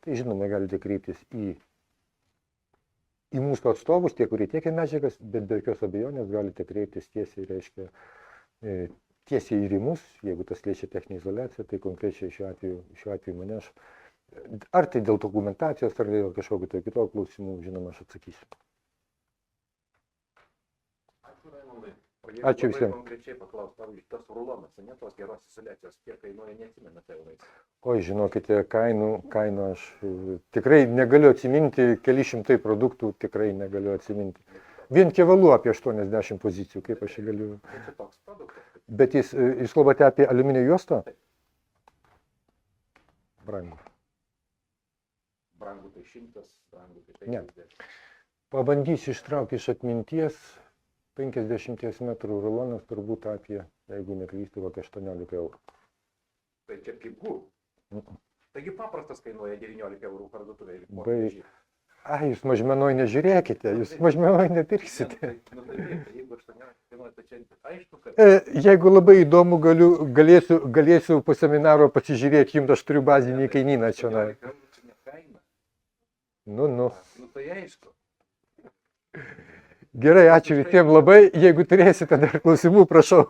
tai žinoma, galite kreiptis į mūsų atstovus, tie, kurie tiekia medžiagas, bet be jokios abejonės galite kreiptis tiesiai, reiškia, tiesiai ir į mus, jeigu tas liečia techninę izoliaciją, tai konkrečiai šiuo atveju mane aš, ar tai dėl dokumentacijos, ar dėl kažkokių tai kitokių klausimų, žinoma, aš atsakysiu. Ačiū visiems. Konkrečiai paklaus, pavyzdžiui, tas rulonas, ne tos geros izoliacijos, kiek kainuoja, neatsimenate eurais. Oi, žinokite, kainų aš tikrai negaliu atsiminti, keli šimtai produktų tikrai negaliu atsiminti. Vien kevalų apie 80 pozicijų, kaip aš galiu. Tai čia toks produktas. Bet jūs kalbate apie aliuminio juostą? Brangu. Brangu tai 100, brangu tai 50. Ne. Pabandysiu ištraukti iš atminties. 50 metrų rulonas turbūt apie, jeigu neklystu, kokia 18 eurų. Tai čia kaip gų. Taigi paprastas kainuoja 19 eurų parduotuvėje. Jūs mažmenoj nežiūrėkite, jūs mažmenoj nepirksite. Jeigu 18 kainuoja, tai čia aišku, kad... Jeigu labai įdomu, galėsiu po seminaro pasižiūrėti, jums aš turiu bazinį kainyną čia. Nu, tai aišku. Gerai, ačiū visiems labai. Jeigu turėsite dar klausimų, prašau.